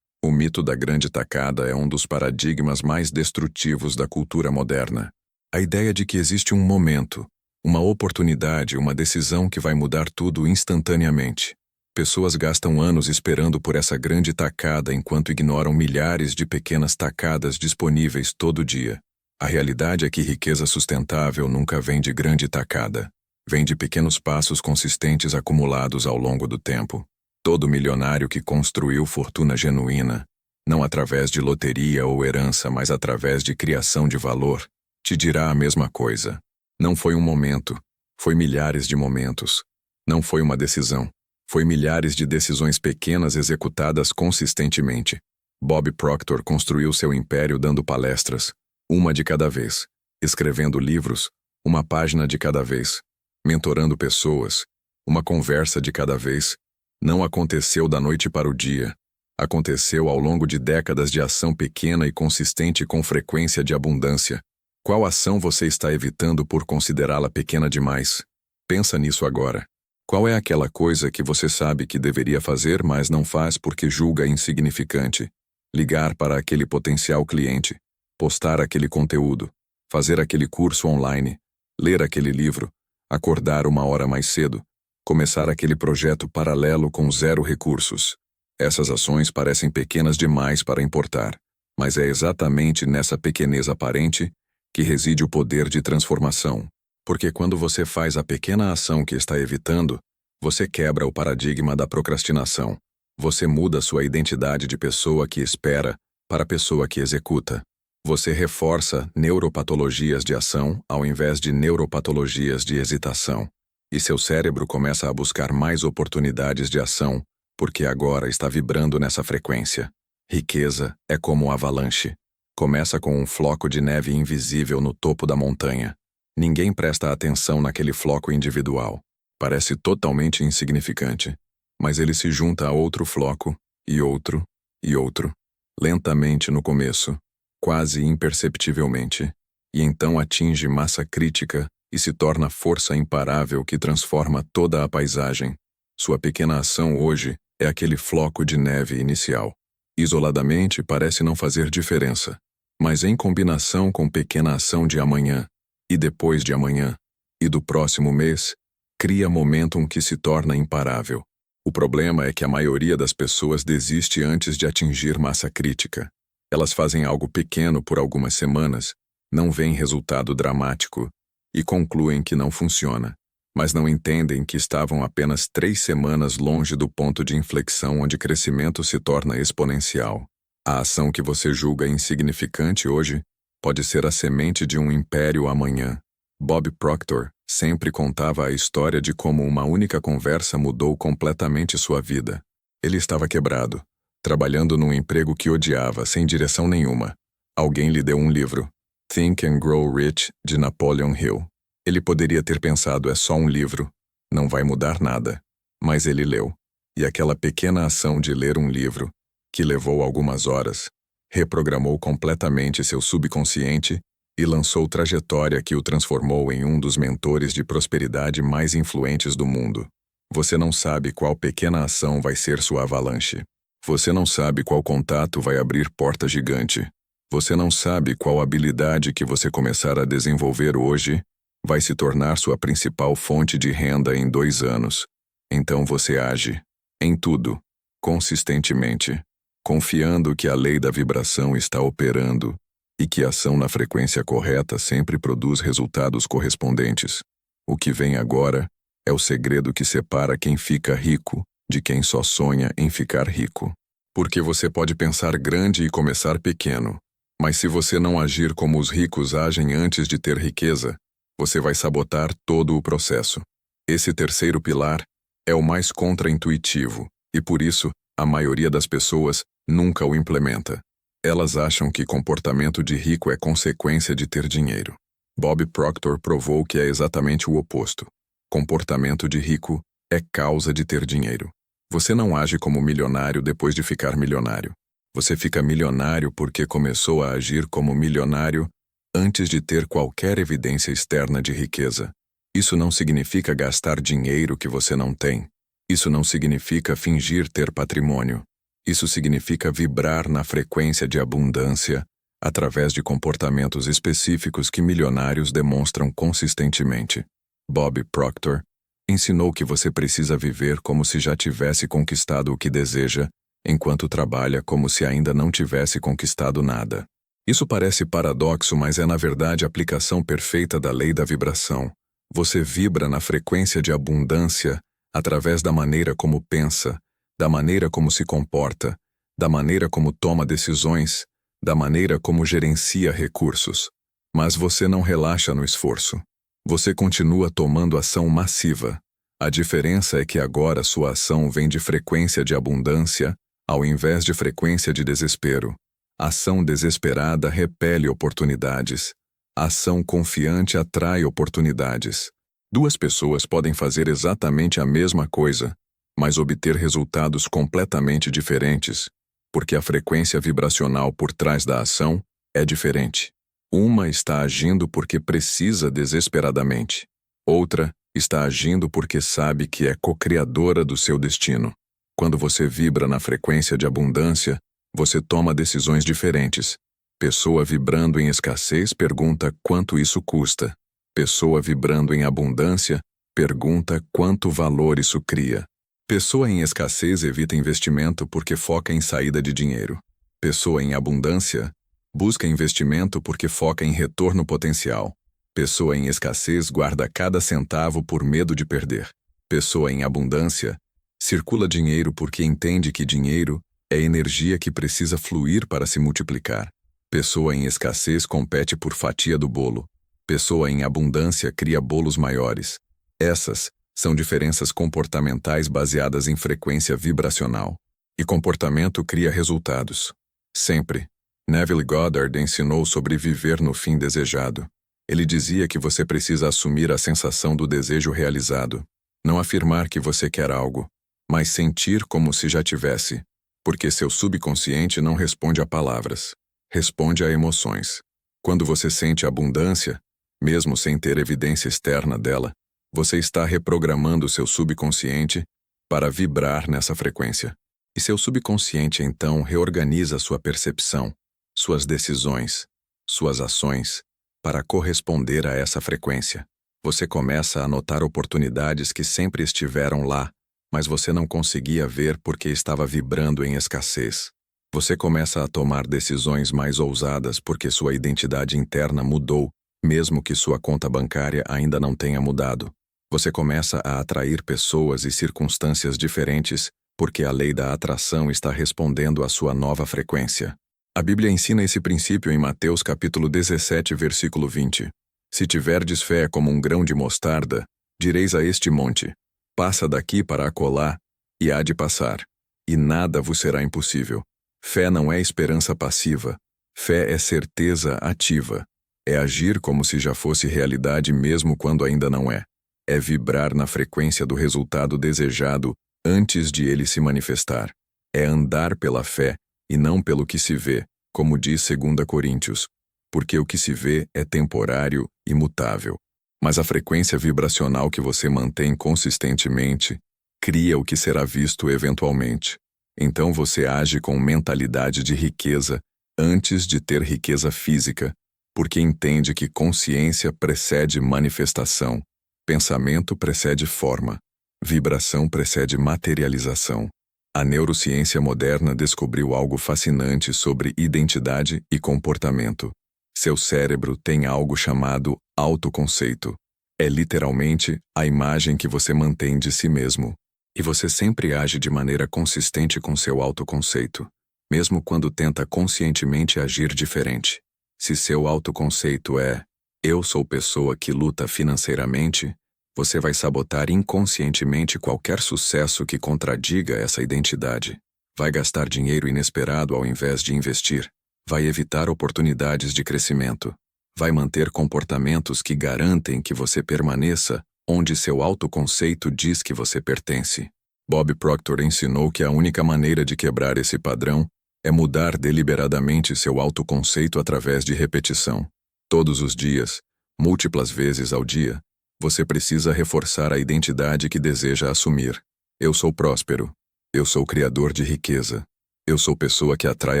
O mito da grande tacada é um dos paradigmas mais destrutivos da cultura moderna. A ideia de que existe um momento, uma oportunidade, uma decisão que vai mudar tudo instantaneamente. Pessoas gastam anos esperando por essa grande tacada enquanto ignoram milhares de pequenas tacadas disponíveis todo dia. A realidade é que riqueza sustentável nunca vem de grande tacada. Vem de pequenos passos consistentes acumulados ao longo do tempo. Todo milionário que construiu fortuna genuína, não através de loteria ou herança, mas através de criação de valor, te dirá a mesma coisa. Não foi um momento, foi milhares de momentos. Não foi uma decisão, foi milhares de decisões pequenas executadas consistentemente. Bob Proctor construiu seu império dando palestras, uma de cada vez, escrevendo livros, uma página de cada vez, mentorando pessoas, uma conversa de cada vez. Não aconteceu da noite para o dia. Aconteceu ao longo de décadas de ação pequena e consistente com frequência de abundância. Qual ação você está evitando por considerá-la pequena demais? Pensa nisso agora. Qual é aquela coisa que você sabe que deveria fazer, mas não faz porque julga insignificante? Ligar para aquele potencial cliente, postar aquele conteúdo, fazer aquele curso online, ler aquele livro, acordar 1 hora mais cedo, começar aquele projeto paralelo com 0 recursos. Essas ações parecem pequenas demais para importar, mas é exatamente nessa pequenez aparente que reside o poder de transformação. Porque quando você faz a pequena ação que está evitando, você quebra o paradigma da procrastinação. Você muda sua identidade de pessoa que espera para pessoa que executa. Você reforça neuropatologias de ação ao invés de neuropatologias de hesitação. E seu cérebro começa a buscar mais oportunidades de ação, porque agora está vibrando nessa frequência. Riqueza é como avalanche. Começa com um floco de neve invisível no topo da montanha. Ninguém presta atenção naquele floco individual. Parece totalmente insignificante, mas ele se junta a outro floco, e outro, e outro, lentamente no começo, quase imperceptivelmente, e então atinge massa crítica e se torna força imparável que transforma toda a paisagem. Sua pequena ação hoje é aquele floco de neve inicial. Isoladamente parece não fazer diferença, mas em combinação com pequena ação de amanhã, e depois de amanhã, e do próximo mês, cria momentum que se torna imparável. O problema é que a maioria das pessoas desiste antes de atingir massa crítica. Elas fazem algo pequeno por algumas semanas, não veem resultado dramático e concluem que não funciona, mas não entendem que estavam apenas 3 semanas longe do ponto de inflexão onde crescimento se torna exponencial. A ação que você julga insignificante hoje pode ser a semente de um império amanhã. Bob Proctor sempre contava a história de como uma única conversa mudou completamente sua vida. Ele estava quebrado, trabalhando num emprego que odiava, sem direção nenhuma. Alguém lhe deu um livro, Think and Grow Rich, de Napoleon Hill. Ele poderia ter pensado, é só um livro, não vai mudar nada. Mas ele leu. E aquela pequena ação de ler um livro que levou algumas horas, reprogramou completamente seu subconsciente e lançou trajetória que o transformou em um dos mentores de prosperidade mais influentes do mundo. Você não sabe qual pequena ação vai ser sua avalanche. Você não sabe qual contato vai abrir porta gigante. Você não sabe qual habilidade que você começar a desenvolver hoje vai se tornar sua principal fonte de renda em 2 anos. Então você age, em tudo, consistentemente, confiando que a lei da vibração está operando e que a ação na frequência correta sempre produz resultados correspondentes. O que vem agora é o segredo que separa quem fica rico de quem só sonha em ficar rico. Porque você pode pensar grande e começar pequeno, mas se você não agir como os ricos agem antes de ter riqueza, você vai sabotar todo o processo. Esse terceiro pilar é o mais contraintuitivo e, por isso, a maioria das pessoas nunca o implementa. Elas acham que comportamento de rico é consequência de ter dinheiro. Bob Proctor provou que é exatamente o oposto. Comportamento de rico é causa de ter dinheiro. Você não age como milionário depois de ficar milionário. Você fica milionário porque começou a agir como milionário antes de ter qualquer evidência externa de riqueza. Isso não significa gastar dinheiro que você não tem. Isso não significa fingir ter patrimônio. Isso significa vibrar na frequência de abundância através de comportamentos específicos que milionários demonstram consistentemente. Bob Proctor ensinou que você precisa viver como se já tivesse conquistado o que deseja, enquanto trabalha como se ainda não tivesse conquistado nada. Isso parece paradoxo, mas é na verdade a aplicação perfeita da lei da vibração. Você vibra na frequência de abundância através da maneira como pensa, da maneira como se comporta, da maneira como toma decisões, da maneira como gerencia recursos. Mas você não relaxa no esforço. Você continua tomando ação massiva. A diferença é que agora sua ação vem de frequência de abundância, ao invés de frequência de desespero. Ação desesperada repele oportunidades. Ação confiante atrai oportunidades. 2 pessoas podem fazer exatamente a mesma coisa, mas obter resultados completamente diferentes, porque a frequência vibracional por trás da ação é diferente. Uma está agindo porque precisa desesperadamente. Outra está agindo porque sabe que é co-criadora do seu destino. Quando você vibra na frequência de abundância, você toma decisões diferentes. Pessoa vibrando em escassez pergunta quanto isso custa. Pessoa vibrando em abundância pergunta quanto valor isso cria. Pessoa em escassez evita investimento porque foca em saída de dinheiro. Pessoa em abundância busca investimento porque foca em retorno potencial. Pessoa em escassez guarda cada centavo por medo de perder. Pessoa em abundância circula dinheiro porque entende que dinheiro é energia que precisa fluir para se multiplicar. Pessoa em escassez compete por fatia do bolo. Pessoa em abundância cria bolos maiores. Essas são diferenças comportamentais baseadas em frequência vibracional. E comportamento cria resultados. Sempre. Neville Goddard ensinou sobre viver no fim desejado. Ele dizia que você precisa assumir a sensação do desejo realizado. Não afirmar que você quer algo, mas sentir como se já tivesse. Porque seu subconsciente não responde a palavras. Responde a emoções. Quando você sente abundância, mesmo sem ter evidência externa dela, você está reprogramando seu subconsciente para vibrar nessa frequência. E seu subconsciente então reorganiza sua percepção, suas decisões, suas ações, para corresponder a essa frequência. Você começa a notar oportunidades que sempre estiveram lá, mas você não conseguia ver porque estava vibrando em escassez. Você começa a tomar decisões mais ousadas porque sua identidade interna mudou, mesmo que sua conta bancária ainda não tenha mudado. Você começa a atrair pessoas e circunstâncias diferentes porque a lei da atração está respondendo à sua nova frequência. A Bíblia ensina esse princípio em Mateus capítulo 17, versículo 20. Se tiverdes fé como um grão de mostarda, direis a este monte: passa daqui para acolá, e há de passar, e nada vos será impossível. Fé não é esperança passiva. Fé é certeza ativa. É agir como se já fosse realidade mesmo quando ainda não é. É vibrar na frequência do resultado desejado antes de ele se manifestar. É andar pela fé e não pelo que se vê, como diz 2 Coríntios, porque o que se vê é temporário e mutável. Mas a frequência vibracional que você mantém consistentemente cria o que será visto eventualmente. Então você age com mentalidade de riqueza antes de ter riqueza física, porque entende que consciência precede manifestação, pensamento precede forma, vibração precede materialização. A neurociência moderna descobriu algo fascinante sobre identidade e comportamento. Seu cérebro tem algo chamado autoconceito. É literalmente a imagem que você mantém de si mesmo. E você sempre age de maneira consistente com seu autoconceito, mesmo quando tenta conscientemente agir diferente. Se seu autoconceito é "eu sou pessoa que luta financeiramente", você vai sabotar inconscientemente qualquer sucesso que contradiga essa identidade. Vai gastar dinheiro inesperado ao invés de investir. Vai evitar oportunidades de crescimento. Vai manter comportamentos que garantem que você permaneça onde seu autoconceito diz que você pertence. Bob Proctor ensinou que a única maneira de quebrar esse padrão é mudar deliberadamente seu autoconceito através de repetição. Todos os dias, múltiplas vezes ao dia, você precisa reforçar a identidade que deseja assumir. Eu sou próspero. Eu sou criador de riqueza. Eu sou pessoa que atrai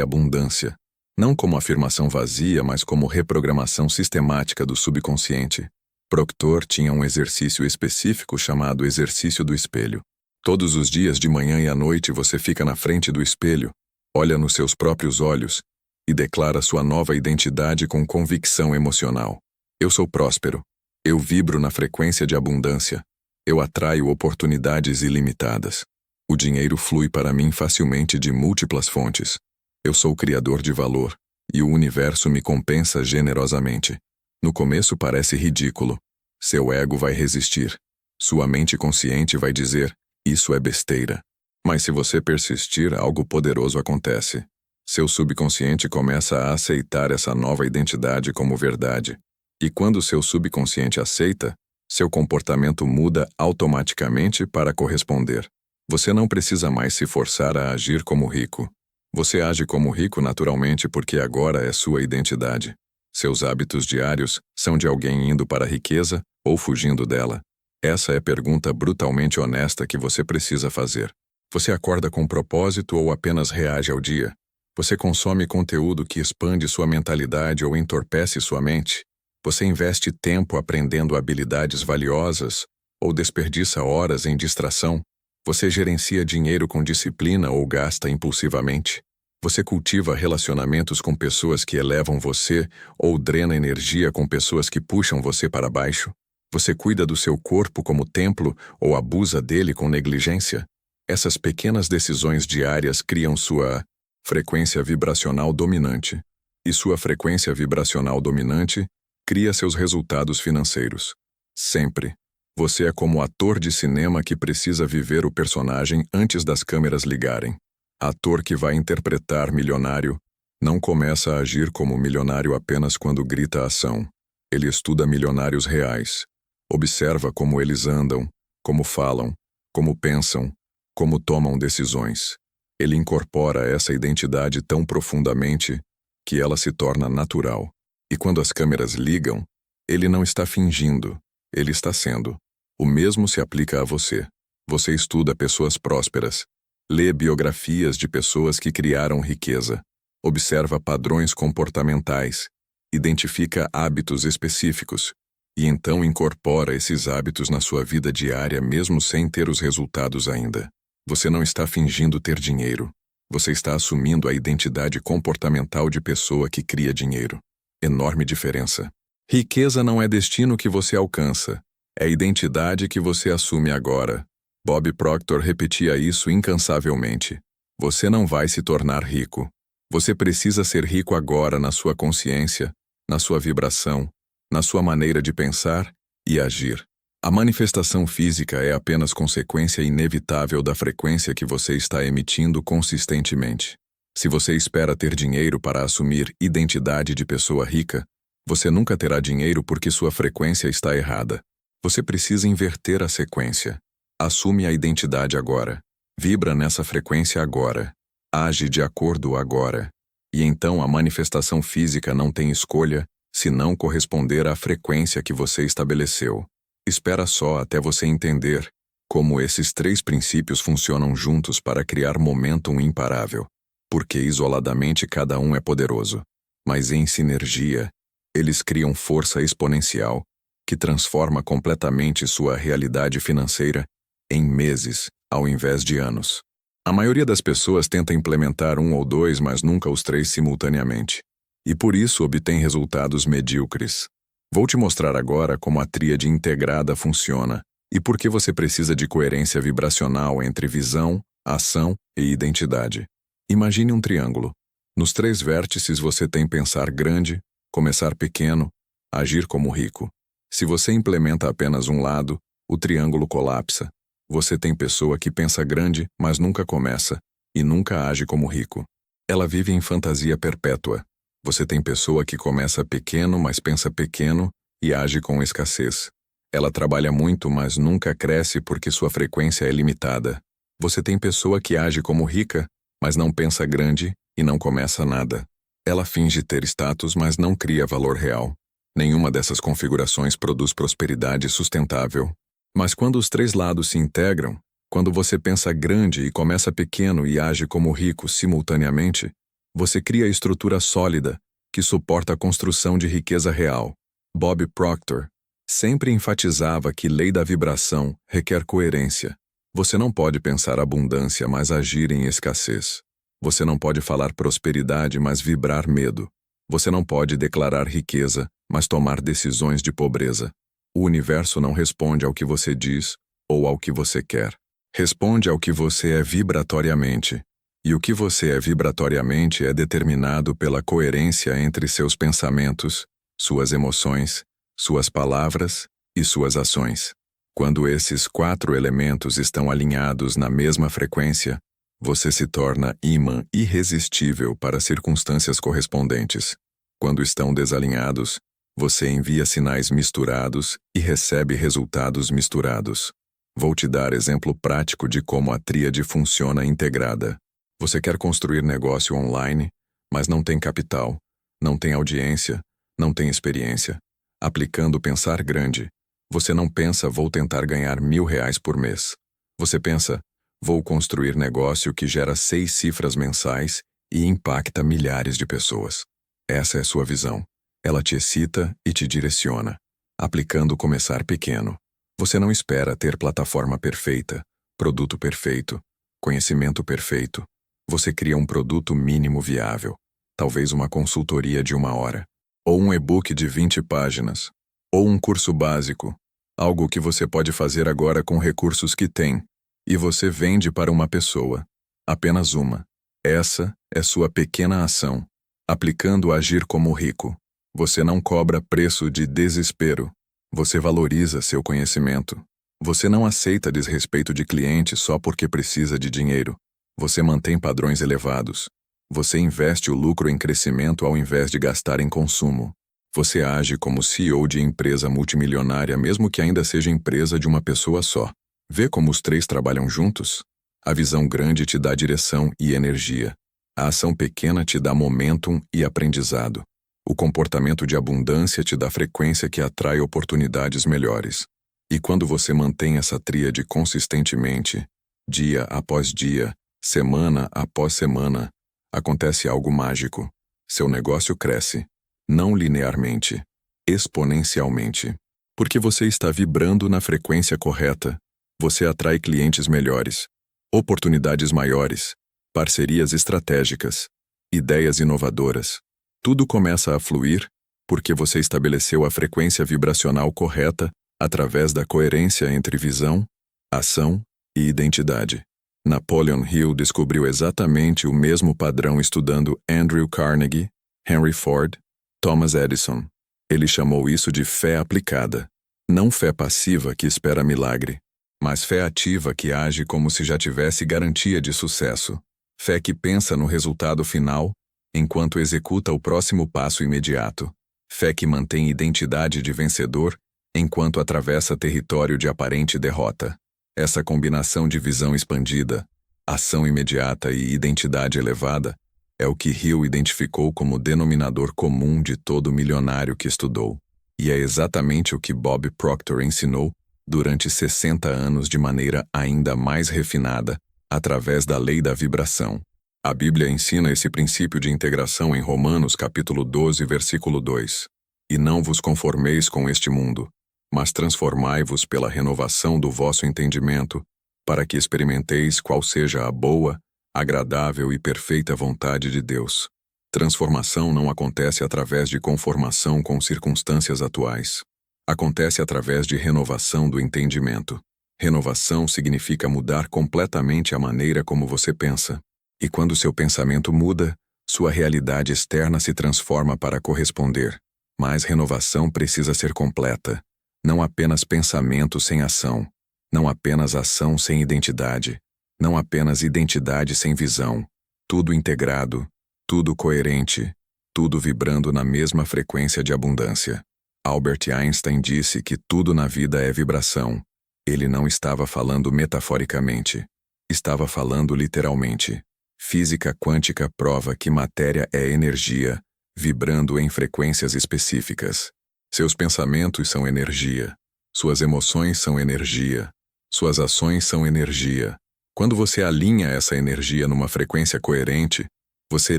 abundância. Não como afirmação vazia, mas como reprogramação sistemática do subconsciente. Proctor tinha um exercício específico chamado exercício do espelho. Todos os dias de manhã e à noite você fica na frente do espelho, olha nos seus próprios olhos e declara sua nova identidade com convicção emocional. Eu sou próspero. Eu vibro na frequência de abundância. Eu atraio oportunidades ilimitadas. O dinheiro flui para mim facilmente de múltiplas fontes. Eu sou criador de valor, e o universo me compensa generosamente. No começo parece ridículo. Seu ego vai resistir. Sua mente consciente vai dizer, isso é besteira. Mas se você persistir, algo poderoso acontece. Seu subconsciente começa a aceitar essa nova identidade como verdade. E quando seu subconsciente aceita, seu comportamento muda automaticamente para corresponder. Você não precisa mais se forçar a agir como rico. Você age como rico naturalmente porque agora é sua identidade. Seus hábitos diários são de alguém indo para a riqueza ou fugindo dela. Essa é a pergunta brutalmente honesta que você precisa fazer. Você acorda com propósito ou apenas reage ao dia? Você consome conteúdo que expande sua mentalidade ou entorpece sua mente? Você investe tempo aprendendo habilidades valiosas ou desperdiça horas em distração? Você gerencia dinheiro com disciplina ou gasta impulsivamente? Você cultiva relacionamentos com pessoas que elevam você ou drena energia com pessoas que puxam você para baixo? Você cuida do seu corpo como templo ou abusa dele com negligência? Essas pequenas decisões diárias criam sua frequência vibracional dominante. E sua frequência vibracional dominante cria seus resultados financeiros. Sempre. Você é como ator de cinema que precisa viver o personagem antes das câmeras ligarem. Ator que vai interpretar milionário não começa a agir como milionário apenas quando grita ação. Ele estuda milionários reais. Observa como eles andam, como falam, como pensam, como tomam decisões. Ele incorpora essa identidade tão profundamente que ela se torna natural. E quando as câmeras ligam, ele não está fingindo, ele está sendo. O mesmo se aplica a você. Você estuda pessoas prósperas. Lê biografias de pessoas que criaram riqueza. Observa padrões comportamentais. Identifica hábitos específicos. E então incorpora esses hábitos na sua vida diária mesmo sem ter os resultados ainda. Você não está fingindo ter dinheiro. Você está assumindo a identidade comportamental de pessoa que cria dinheiro. Enorme diferença. Riqueza não é destino que você alcança. É identidade que você assume agora. Bob Proctor repetia isso incansavelmente. Você não vai se tornar rico. Você precisa ser rico agora na sua consciência, na sua vibração, na sua maneira de pensar e agir. A manifestação física é apenas consequência inevitável da frequência que você está emitindo consistentemente. Se você espera ter dinheiro para assumir identidade de pessoa rica, você nunca terá dinheiro porque sua frequência está errada. Você precisa inverter a sequência. Assume a identidade agora. Vibra nessa frequência agora. Age de acordo agora. E então a manifestação física não tem escolha se não corresponder à frequência que você estabeleceu. Espera só até você entender como esses três princípios funcionam juntos para criar momentum imparável. Porque isoladamente cada um é poderoso, mas em sinergia, eles criam força exponencial que transforma completamente sua realidade financeira em meses, ao invés de anos. A maioria das pessoas tenta implementar um ou dois, mas nunca os três simultaneamente. E por isso obtém resultados medíocres. Vou te mostrar agora como a tríade integrada funciona e por que você precisa de coerência vibracional entre visão, ação e identidade. Imagine um triângulo. Nos três vértices você tem pensar grande, começar pequeno, agir como rico. Se você implementa apenas um lado, o triângulo colapsa. Você tem pessoa que pensa grande, mas nunca começa, e nunca age como rico. Ela vive em fantasia perpétua. Você tem pessoa que começa pequeno, mas pensa pequeno, e age com escassez. Ela trabalha muito, mas nunca cresce porque sua frequência é limitada. Você tem pessoa que age como rica, mas não pensa grande e não começa nada. Ela finge ter status, mas não cria valor real. Nenhuma dessas configurações produz prosperidade sustentável. Mas quando os três lados se integram, quando você pensa grande e começa pequeno e age como rico simultaneamente, você cria estrutura sólida que suporta a construção de riqueza real. Bob Proctor sempre enfatizava que lei da vibração requer coerência. Você não pode pensar abundância, mas agir em escassez. Você não pode falar prosperidade, mas vibrar medo. Você não pode declarar riqueza, mas tomar decisões de pobreza. O universo não responde ao que você diz ou ao que você quer. Responde ao que você é vibratoriamente. E o que você é vibratoriamente é determinado pela coerência entre seus pensamentos, suas emoções, suas palavras e suas ações. Quando esses 4 elementos estão alinhados na mesma frequência, você se torna ímã irresistível para circunstâncias correspondentes. Quando estão desalinhados, você envia sinais misturados e recebe resultados misturados. Vou te dar exemplo prático de como a tríade funciona integrada. Você quer construir negócio online, mas não tem capital, não tem audiência, não tem experiência. Aplicando pensar grande, você não pensa vou tentar ganhar R$1.000 por mês. Você pensa, vou construir negócio que gera 6 cifras mensais e impacta milhares de pessoas. Essa é sua visão. Ela te excita e te direciona. Aplicando começar pequeno. Você não espera ter plataforma perfeita, produto perfeito, conhecimento perfeito. Você cria um produto mínimo viável, talvez uma consultoria de 1 hora, ou um e-book de 20 páginas, ou um curso básico, algo que você pode fazer agora com recursos que tem, e você vende para uma pessoa, apenas uma. Essa é sua pequena ação, aplicando agir como rico. Você não cobra preço de desespero, você valoriza seu conhecimento. Você não aceita desrespeito de cliente só porque precisa de dinheiro. Você mantém padrões elevados. Você investe o lucro em crescimento ao invés de gastar em consumo. Você age como CEO de empresa multimilionária mesmo que ainda seja empresa de uma pessoa só. Vê como os três trabalham juntos? A visão grande te dá direção e energia. A ação pequena te dá momentum e aprendizado. O comportamento de abundância te dá frequência que atrai oportunidades melhores. E quando você mantém essa tríade consistentemente, dia após dia, semana após semana, acontece algo mágico. Seu negócio cresce, não linearmente, exponencialmente. Porque você está vibrando na frequência correta, você atrai clientes melhores, oportunidades maiores, parcerias estratégicas, ideias inovadoras. Tudo começa a fluir porque você estabeleceu a frequência vibracional correta através da coerência entre visão, ação e identidade. Napoleon Hill descobriu exatamente o mesmo padrão estudando Andrew Carnegie, Henry Ford, Thomas Edison. Ele chamou isso de fé aplicada. Não fé passiva que espera milagre, mas fé ativa que age como se já tivesse garantia de sucesso. Fé que pensa no resultado final, enquanto executa o próximo passo imediato. Fé que mantém identidade de vencedor, enquanto atravessa território de aparente derrota. Essa combinação de visão expandida, Ação imediata e identidade elevada é o que Hill identificou como denominador comum de todo milionário que estudou. E é exatamente o que Bob Proctor ensinou durante 60 anos de maneira ainda mais refinada, através da lei da vibração. A Bíblia ensina esse princípio de integração em Romanos capítulo 12, versículo 2. E não vos conformeis com este mundo, mas transformai-vos pela renovação do vosso entendimento, para que experimenteis qual seja a boa, agradável e perfeita vontade de Deus. Transformação não acontece através de conformação com circunstâncias atuais. Acontece através de renovação do entendimento. Renovação significa mudar completamente a maneira como você pensa. E quando seu pensamento muda, sua realidade externa se transforma para corresponder. Mas renovação precisa ser completa. Não apenas pensamento sem ação. Não apenas ação sem identidade. Não apenas identidade sem visão. Tudo integrado, tudo coerente, tudo vibrando na mesma frequência de abundância. Albert Einstein disse que tudo na vida é vibração. Ele não estava falando metaforicamente. Estava falando literalmente. Física quântica prova que matéria é energia, vibrando em frequências específicas. Seus pensamentos são energia. Suas emoções são energia. Suas ações são energia. Quando você alinha essa energia numa frequência coerente, você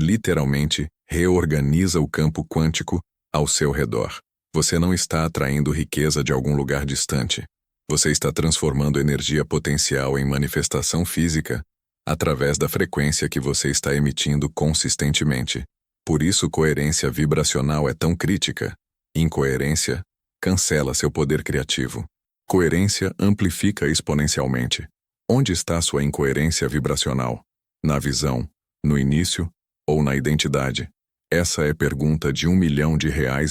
literalmente reorganiza o campo quântico ao seu redor. Você não está atraindo riqueza de algum lugar distante. Você está transformando energia potencial em manifestação física através da frequência que você está emitindo consistentemente. Por isso, coerência vibracional é tão crítica. Incoerência cancela seu poder criativo. Coerência amplifica exponencialmente. Onde está sua incoerência vibracional? Na visão, no início ou na identidade? Essa é pergunta de R$1 milhão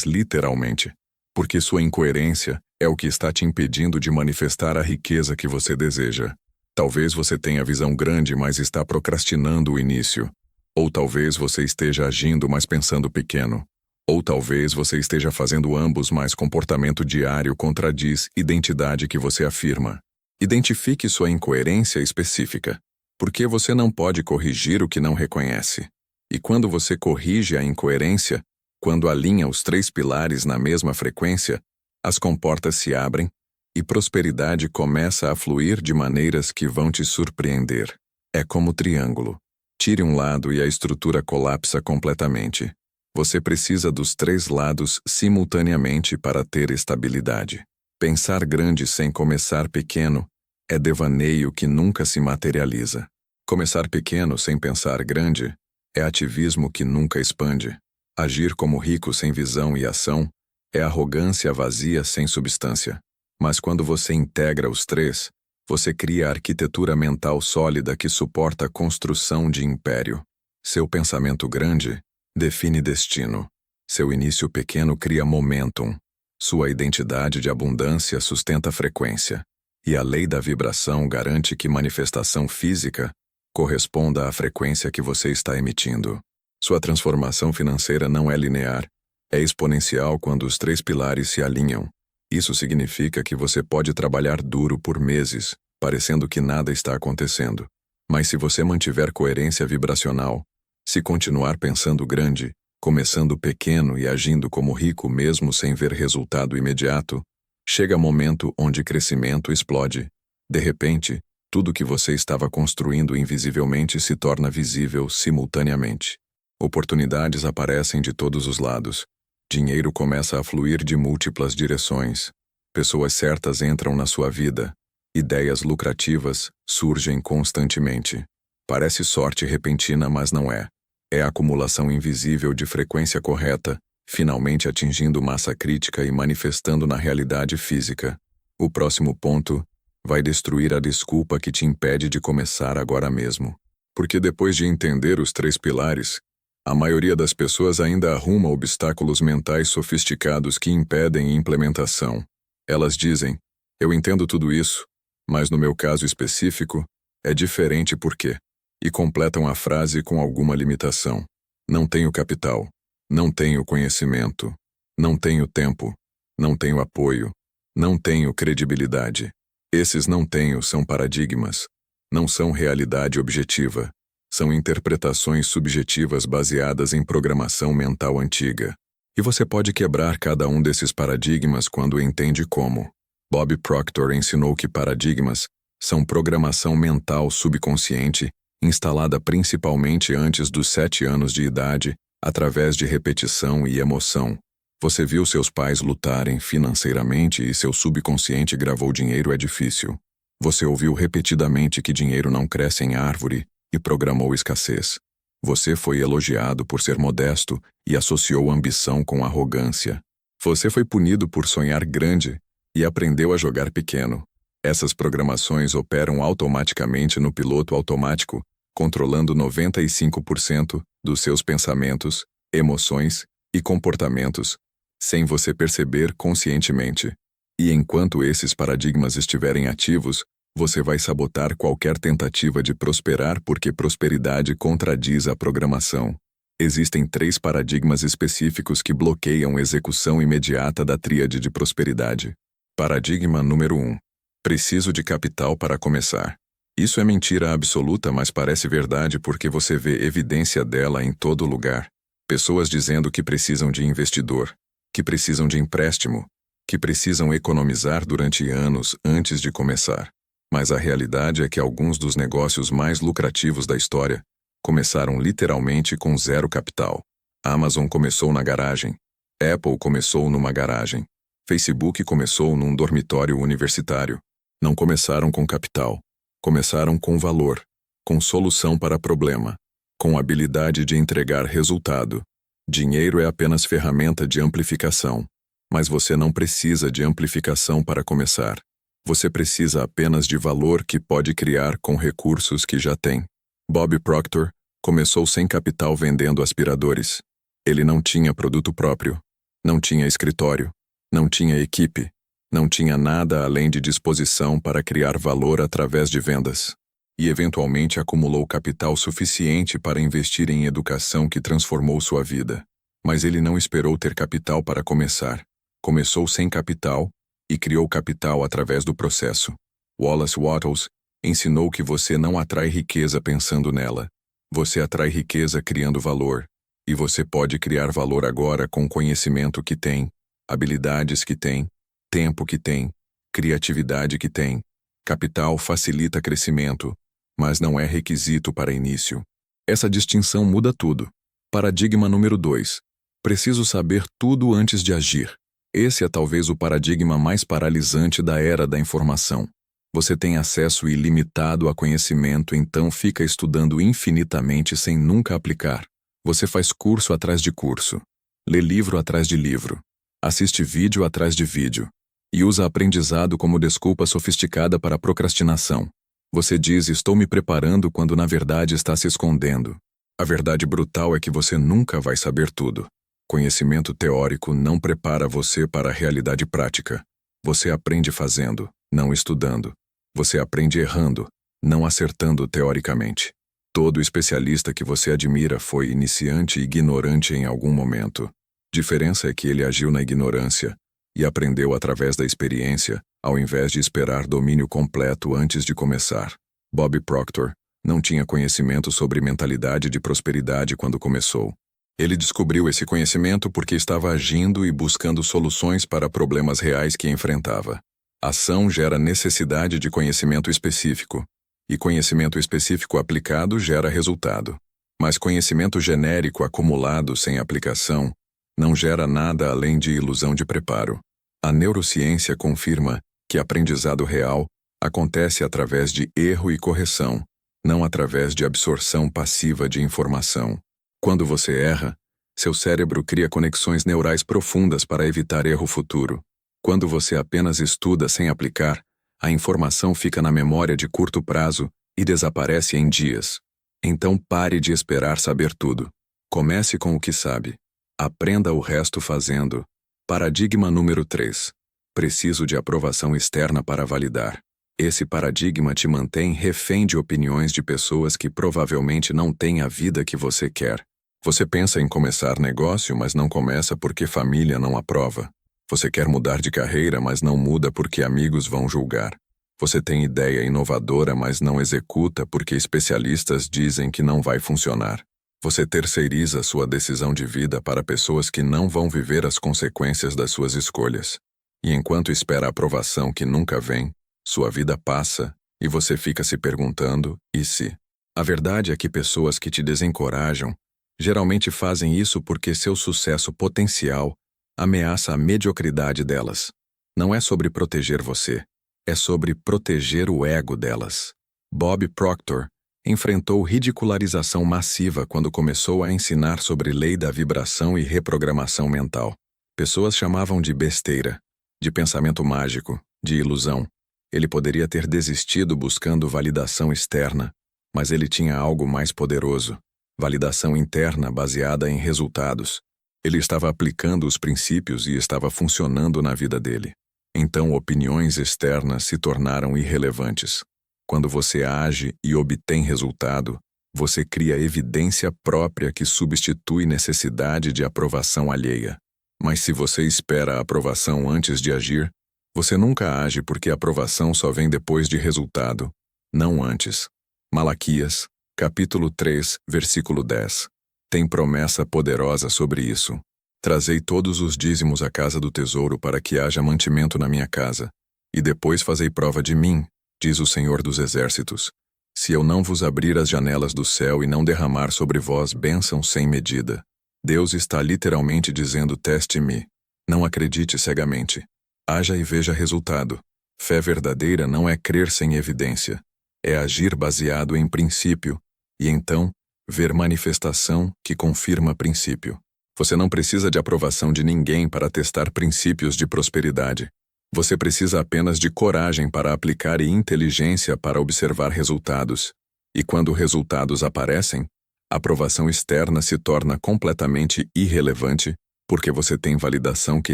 literalmente. Porque sua incoerência é o que está te impedindo de manifestar a riqueza que você deseja. Talvez você tenha visão grande, mas está procrastinando o início. Ou talvez você esteja agindo, mas pensando pequeno. Ou talvez você esteja fazendo ambos, mas comportamento diário contradiz identidade que você afirma. Identifique sua incoerência específica, porque você não pode corrigir o que não reconhece. E quando você corrige a incoerência, quando alinha os 3 pilares na mesma frequência, as comportas se abrem e prosperidade começa a fluir de maneiras que vão te surpreender. É como triângulo. Tire um lado e a estrutura colapsa completamente. Você precisa dos 3 lados simultaneamente para ter estabilidade. Pensar grande sem começar pequeno é devaneio que nunca se materializa. Começar pequeno sem pensar grande é ativismo que nunca expande. Agir como rico sem visão e ação é arrogância vazia sem substância. Mas quando você integra os 3, você cria a arquitetura mental sólida que suporta a construção de império. Seu pensamento grande define destino. Seu início pequeno cria momentum. Sua identidade de abundância sustenta frequência. E a lei da vibração garante que manifestação física corresponda à frequência que você está emitindo. Sua transformação financeira não é linear, é exponencial quando os 3 pilares se alinham. Isso significa que você pode trabalhar duro por meses, parecendo que nada está acontecendo. Mas se você mantiver coerência vibracional, se continuar pensando grande, começando pequeno e agindo como rico mesmo sem ver resultado imediato, chega momento onde crescimento explode. De repente, tudo que você estava construindo invisivelmente se torna visível simultaneamente. Oportunidades aparecem de todos os lados. Dinheiro começa a fluir de múltiplas direções. Pessoas certas entram na sua vida. Ideias lucrativas surgem constantemente. Parece sorte repentina, mas não é. É a acumulação invisível de frequência correta, finalmente atingindo massa crítica e manifestando na realidade física. O próximo ponto vai destruir a desculpa que te impede de começar agora mesmo. Porque depois de entender os 3 pilares, a maioria das pessoas ainda arruma obstáculos mentais sofisticados que impedem implementação. Elas dizem, eu entendo tudo isso, mas no meu caso específico, é diferente porque... E completam a frase com alguma limitação. Não tenho capital. Não tenho conhecimento. Não tenho tempo. Não tenho apoio. Não tenho credibilidade. Esses não tenho são paradigmas. Não são realidade objetiva. São interpretações subjetivas baseadas em programação mental antiga. E você pode quebrar cada um desses paradigmas quando entende como. Bob Proctor ensinou que paradigmas são programação mental subconsciente instalada principalmente antes dos 7 anos de idade, através de repetição e emoção. Você viu seus pais lutarem financeiramente e seu subconsciente gravou dinheiro é difícil. Você ouviu repetidamente que dinheiro não cresce em árvore e programou escassez. Você foi elogiado por ser modesto e associou ambição com arrogância. Você foi punido por sonhar grande e aprendeu a jogar pequeno. Essas programações operam automaticamente no piloto automático, controlando 95% dos seus pensamentos, emoções e comportamentos, sem você perceber conscientemente. E enquanto esses paradigmas estiverem ativos, você vai sabotar qualquer tentativa de prosperar porque prosperidade contradiz a programação. Existem 3 paradigmas específicos que bloqueiam a execução imediata da tríade de prosperidade. Paradigma número 1. Preciso de capital para começar. Isso é mentira absoluta, mas parece verdade porque você vê evidência dela em todo lugar. Pessoas dizendo que precisam de investidor, que precisam de empréstimo, que precisam economizar durante anos antes de começar. Mas a realidade é que alguns dos negócios mais lucrativos da história começaram literalmente com 0 capital. Amazon começou na garagem. Apple começou numa garagem. Facebook começou num dormitório universitário. Não começaram com capital. Começaram com valor, com solução para problema, com habilidade de entregar resultado. Dinheiro é apenas ferramenta de amplificação. Mas você não precisa de amplificação para começar. Você precisa apenas de valor que pode criar com recursos que já tem. Bob Proctor começou sem capital vendendo aspiradores. Ele não tinha produto próprio, não tinha escritório, não tinha equipe, não tinha nada além de disposição para criar valor através de vendas. E eventualmente acumulou capital suficiente para investir em educação que transformou sua vida. Mas ele não esperou ter capital para começar. Começou sem capital e criou capital através do processo. Wallace Wattles ensinou que você não atrai riqueza pensando nela. Você atrai riqueza criando valor. E você pode criar valor agora com o conhecimento que tem, habilidades que tem, tempo que tem, criatividade que tem. Capital facilita crescimento, mas não é requisito para início. Essa distinção muda tudo. Paradigma número 2. Preciso saber tudo antes de agir. Esse é talvez o paradigma mais paralisante da era da informação. Você tem acesso ilimitado a conhecimento, então fica estudando infinitamente sem nunca aplicar. Você faz curso atrás de curso, lê livro atrás de livro, assiste vídeo atrás de vídeo, e usa aprendizado como desculpa sofisticada para a procrastinação. Você diz, estou me preparando, quando na verdade está se escondendo. A verdade brutal é que você nunca vai saber tudo. Conhecimento teórico não prepara você para a realidade prática. Você aprende fazendo, não estudando. Você aprende errando, não acertando teoricamente. Todo especialista que você admira foi iniciante e ignorante em algum momento. Diferença é que ele agiu na ignorância e aprendeu através da experiência, ao invés de esperar domínio completo antes de começar. Bob Proctor não tinha conhecimento sobre mentalidade de prosperidade quando começou. Ele descobriu esse conhecimento porque estava agindo e buscando soluções para problemas reais que enfrentava. Ação gera necessidade de conhecimento específico, e conhecimento específico aplicado gera resultado. Mas conhecimento genérico acumulado sem aplicação não gera nada além de ilusão de preparo. A neurociência confirma que aprendizado real acontece através de erro e correção, não através de absorção passiva de informação. Quando você erra, seu cérebro cria conexões neurais profundas para evitar erro futuro. Quando você apenas estuda sem aplicar, a informação fica na memória de curto prazo e desaparece em dias. Então pare de esperar saber tudo. Comece com o que sabe. Aprenda o resto fazendo. Paradigma número 3. Preciso de aprovação externa para validar. Esse paradigma te mantém refém de opiniões de pessoas que provavelmente não têm a vida que você quer. Você pensa em começar negócio, mas não começa porque família não aprova. Você quer mudar de carreira, mas não muda porque amigos vão julgar. Você tem ideia inovadora, mas não executa porque especialistas dizem que não vai funcionar. Você terceiriza sua decisão de vida para pessoas que não vão viver as consequências das suas escolhas. E enquanto espera a aprovação que nunca vem, sua vida passa e você fica se perguntando, e se? A verdade é que pessoas que te desencorajam geralmente fazem isso porque seu sucesso potencial ameaça a mediocridade delas. Não é sobre proteger você, é sobre proteger o ego delas. Bob Proctor enfrentou ridicularização massiva quando começou a ensinar sobre lei da vibração e reprogramação mental. Pessoas chamavam de besteira, de pensamento mágico, de ilusão. Ele poderia ter desistido buscando validação externa, mas ele tinha algo mais poderoso: validação interna baseada em resultados. Ele estava aplicando os princípios e estava funcionando na vida dele. Então opiniões externas se tornaram irrelevantes. Quando você age e obtém resultado, você cria evidência própria que substitui necessidade de aprovação alheia. Mas se você espera a aprovação antes de agir, você nunca age porque a aprovação só vem depois de resultado, não antes. Malaquias, capítulo 3, versículo 10. Tem promessa poderosa sobre isso. Trazei todos os dízimos à casa do tesouro para que haja mantimento na minha casa, e depois fazei prova de mim, diz o Senhor dos Exércitos, se eu não vos abrir as janelas do céu e não derramar sobre vós bênção sem medida. Deus está literalmente dizendo: teste-me. Não acredite cegamente. Haja e veja resultado. Fé verdadeira não é crer sem evidência. É agir baseado em princípio, e então, ver manifestação que confirma princípio. Você não precisa de aprovação de ninguém para testar princípios de prosperidade. Você precisa apenas de coragem para aplicar e inteligência para observar resultados. E quando resultados aparecem, a aprovação externa se torna completamente irrelevante porque você tem validação que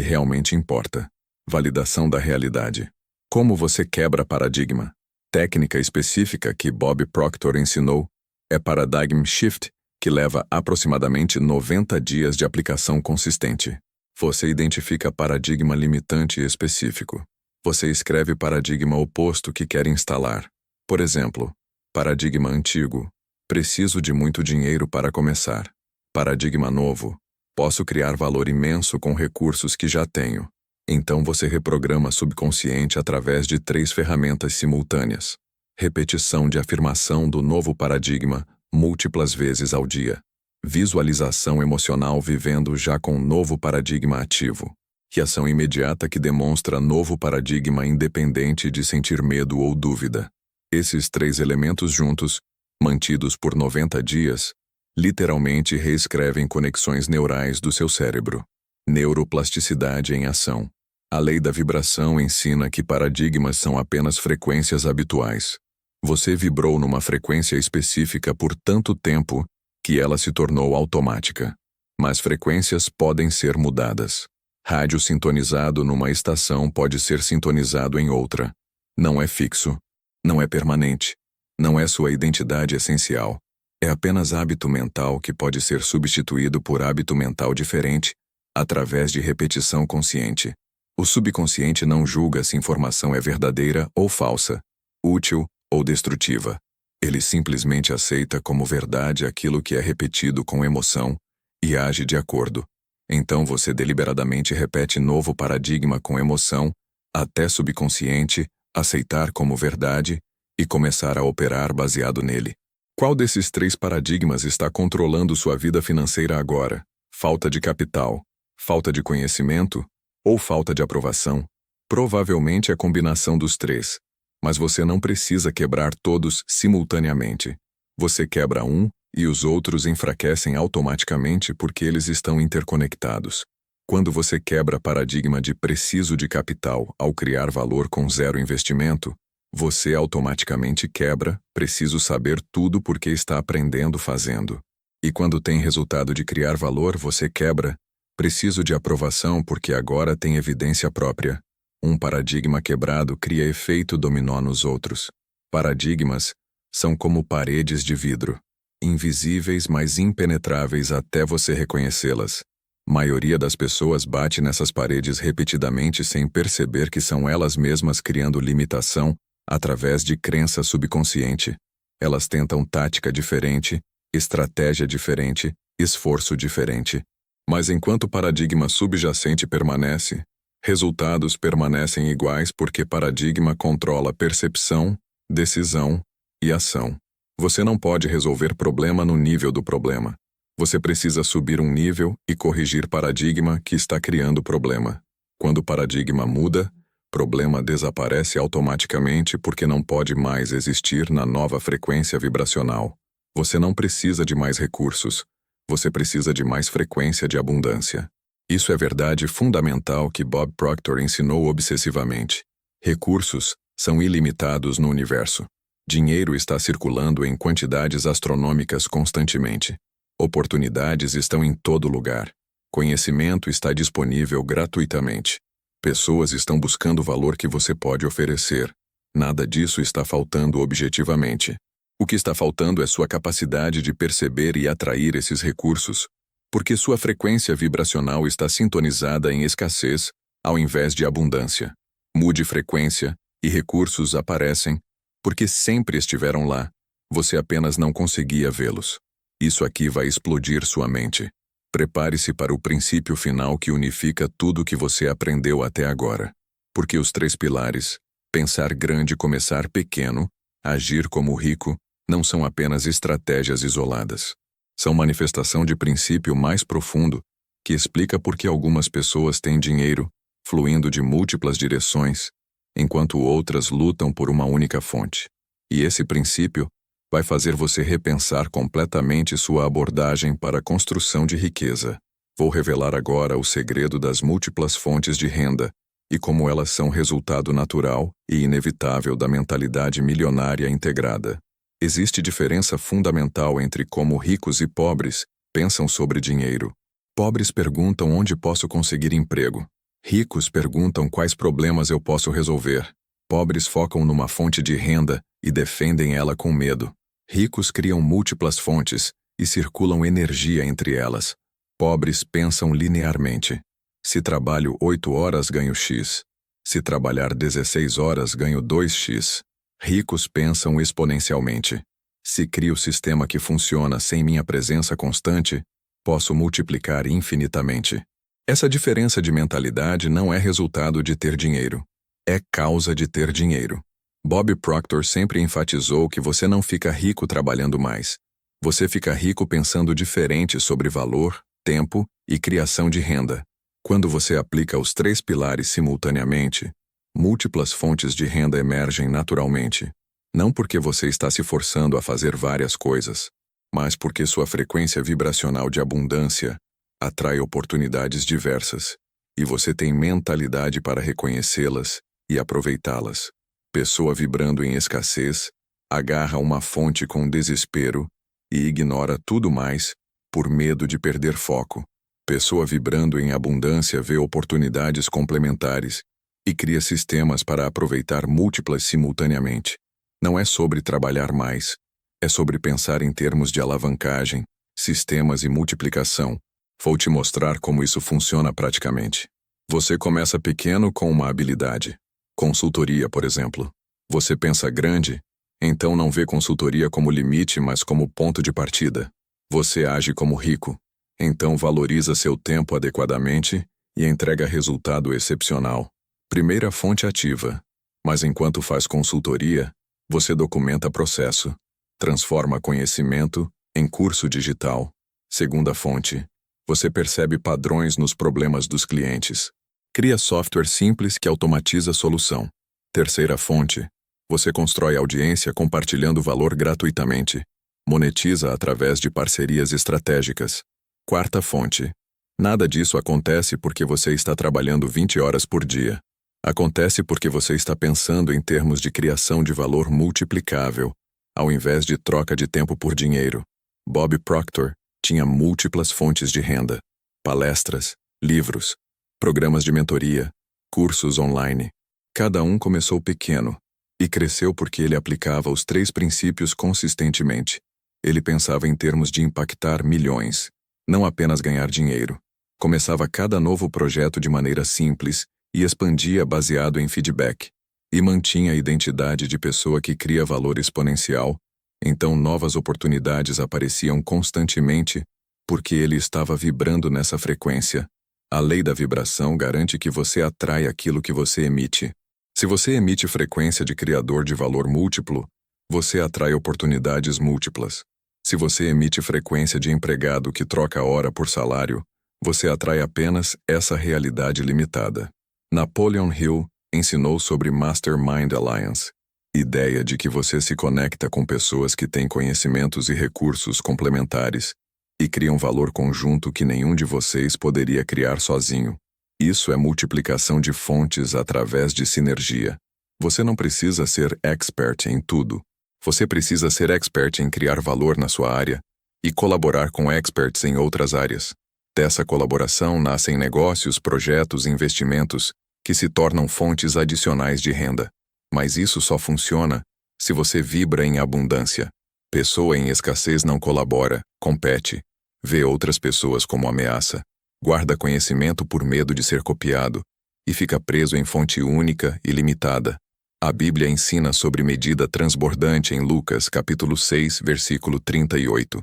realmente importa. Validação da realidade. Como você quebra paradigma? Técnica específica que Bob Proctor ensinou é Paradigm Shift, que leva aproximadamente 90 dias de aplicação consistente. Você identifica paradigma limitante específico. Você escreve paradigma oposto que quer instalar. Por exemplo, paradigma antigo: preciso de muito dinheiro para começar. Paradigma novo: posso criar valor imenso com recursos que já tenho. Então você reprograma subconsciente através de 3 ferramentas simultâneas. Repetição de afirmação do novo paradigma múltiplas vezes ao dia. Visualização emocional vivendo já com novo paradigma ativo. Reação imediata que demonstra novo paradigma independente de sentir medo ou dúvida. Esses 3 elementos juntos, mantidos por 90 dias, literalmente reescrevem conexões neurais do seu cérebro. Neuroplasticidade em ação. A lei da vibração ensina que paradigmas são apenas frequências habituais. Você vibrou numa frequência específica por tanto tempo que ela se tornou automática. Mas frequências podem ser mudadas. Rádio sintonizado numa estação pode ser sintonizado em outra. Não é fixo. Não é permanente. Não é sua identidade essencial. É apenas hábito mental que pode ser substituído por hábito mental diferente através de repetição consciente. O subconsciente não julga se informação é verdadeira ou falsa, útil ou destrutiva. Ele simplesmente aceita como verdade aquilo que é repetido com emoção e age de acordo. Então você deliberadamente repete novo paradigma com emoção até subconsciente aceitar como verdade e começar a operar baseado nele. Qual desses 3 paradigmas está controlando sua vida financeira agora? Falta de capital, falta de conhecimento ou falta de aprovação? Provavelmente é combinação dos 3. Mas você não precisa quebrar todos simultaneamente. Você quebra um e os outros enfraquecem automaticamente porque eles estão interconectados. Quando você quebra paradigma de preciso de capital ao criar valor com 0 investimento, você automaticamente quebra preciso saber tudo porque está aprendendo fazendo. E quando tem resultado de criar valor, você quebra preciso de aprovação porque agora tem evidência própria. Um paradigma quebrado cria efeito dominó nos outros. Paradigmas são como paredes de vidro, invisíveis mas impenetráveis até você reconhecê-las. Maioria das pessoas bate nessas paredes repetidamente sem perceber que são elas mesmas criando limitação Através de crença subconsciente, elas tentam tática diferente, estratégia diferente, esforço diferente. Mas enquanto o paradigma subjacente permanece, resultados permanecem iguais porque paradigma controla percepção, decisão e ação. Você não pode resolver problema no nível do problema. Você precisa subir um nível e corrigir paradigma que está criando problema. Quando o paradigma muda, problema desaparece automaticamente porque não pode mais existir na nova frequência vibracional. Você não precisa de mais recursos. Você precisa de mais frequência de abundância. Isso é verdade fundamental que Bob Proctor ensinou obsessivamente. Recursos são ilimitados no universo. Dinheiro está circulando em quantidades astronômicas constantemente. Oportunidades estão em todo lugar. Conhecimento está disponível gratuitamente. Pessoas estão buscando o valor que você pode oferecer. Nada disso está faltando objetivamente. O que está faltando é sua capacidade de perceber e atrair esses recursos, porque sua frequência vibracional está sintonizada em escassez, ao invés de abundância. Mude frequência, e recursos aparecem, porque sempre estiveram lá. Você apenas não conseguia vê-los. Isso aqui vai explodir sua mente. Prepare-se para o princípio final que unifica tudo o que você aprendeu até agora. Porque os 3 pilares, pensar grande e começar pequeno, agir como rico, não são apenas estratégias isoladas. São manifestação de princípio mais profundo que explica por que algumas pessoas têm dinheiro fluindo de múltiplas direções, enquanto outras lutam por uma única fonte. E esse princípio vai fazer você repensar completamente sua abordagem para a construção de riqueza. Vou revelar agora o segredo das múltiplas fontes de renda e como elas são resultado natural e inevitável da mentalidade milionária integrada. Existe diferença fundamental entre como ricos e pobres pensam sobre dinheiro. Pobres perguntam onde posso conseguir emprego. Ricos perguntam quais problemas eu posso resolver. Pobres focam numa fonte de renda e defendem ela com medo. Ricos criam múltiplas fontes e circulam energia entre elas. Pobres pensam linearmente. Se trabalho 8 horas, ganho X. Se trabalhar 16 horas, ganho 2x. Ricos pensam exponencialmente. Se crio o sistema que funciona sem minha presença constante, posso multiplicar infinitamente. Essa diferença de mentalidade não é resultado de ter dinheiro. É causa de ter dinheiro. Bob Proctor sempre enfatizou que você não fica rico trabalhando mais. Você fica rico pensando diferente sobre valor, tempo e criação de renda. Quando você aplica os 3 pilares simultaneamente, múltiplas fontes de renda emergem naturalmente. Não porque você está se forçando a fazer várias coisas, mas porque sua frequência vibracional de abundância atrai oportunidades diversas, e você tem mentalidade para reconhecê-las e aproveitá-las. Pessoa vibrando em escassez, agarra uma fonte com desespero e ignora tudo mais por medo de perder foco. Pessoa vibrando em abundância vê oportunidades complementares e cria sistemas para aproveitar múltiplas simultaneamente. Não é sobre trabalhar mais, é sobre pensar em termos de alavancagem, sistemas e multiplicação. Vou te mostrar como isso funciona praticamente. Você começa pequeno com uma habilidade. Consultoria, por exemplo. Você pensa grande, então não vê consultoria como limite, mas como ponto de partida. Você age como rico, então valoriza seu tempo adequadamente e entrega resultado excepcional. Primeira fonte ativa. Mas enquanto faz consultoria, você documenta processo, transforma conhecimento em curso digital. Segunda fonte. Você percebe padrões nos problemas dos clientes. Cria software simples que automatiza a solução. Terceira fonte. Você constrói audiência compartilhando valor gratuitamente. Monetiza através de parcerias estratégicas. Quarta fonte. Nada disso acontece porque você está trabalhando 20 horas por dia. Acontece porque você está pensando em termos de criação de valor multiplicável, ao invés de troca de tempo por dinheiro. Bob Proctor tinha múltiplas fontes de renda: palestras, livros, programas de mentoria, cursos online. Cada um começou pequeno e cresceu porque ele aplicava os 3 princípios consistentemente. Ele pensava em termos de impactar milhões, não apenas ganhar dinheiro. Começava cada novo projeto de maneira simples e expandia baseado em feedback. e mantinha a identidade de pessoa que cria valor exponencial, então novas oportunidades apareciam constantemente porque ele estava vibrando nessa frequência. A lei da vibração garante que você atrai aquilo que você emite. Se você emite frequência de criador de valor múltiplo, você atrai oportunidades múltiplas. Se você emite frequência de empregado que troca hora por salário, você atrai apenas essa realidade limitada. Napoleon Hill ensinou sobre Mastermind Alliance, ideia de que você se conecta com pessoas que têm conhecimentos e recursos complementares e criam valor conjunto que nenhum de vocês poderia criar sozinho. Isso é multiplicação de fontes através de sinergia. Você não precisa ser expert em tudo. Você precisa ser expert em criar valor na sua área e colaborar com experts em outras áreas. Dessa colaboração nascem negócios, projetos e investimentos que se tornam fontes adicionais de renda. Mas isso só funciona se você vibra em abundância. Pessoa em escassez não colabora, compete, vê outras pessoas como ameaça, guarda conhecimento por medo de ser copiado e fica preso em fonte única e limitada. A Bíblia ensina sobre medida transbordante em Lucas, capítulo 6, versículo 38.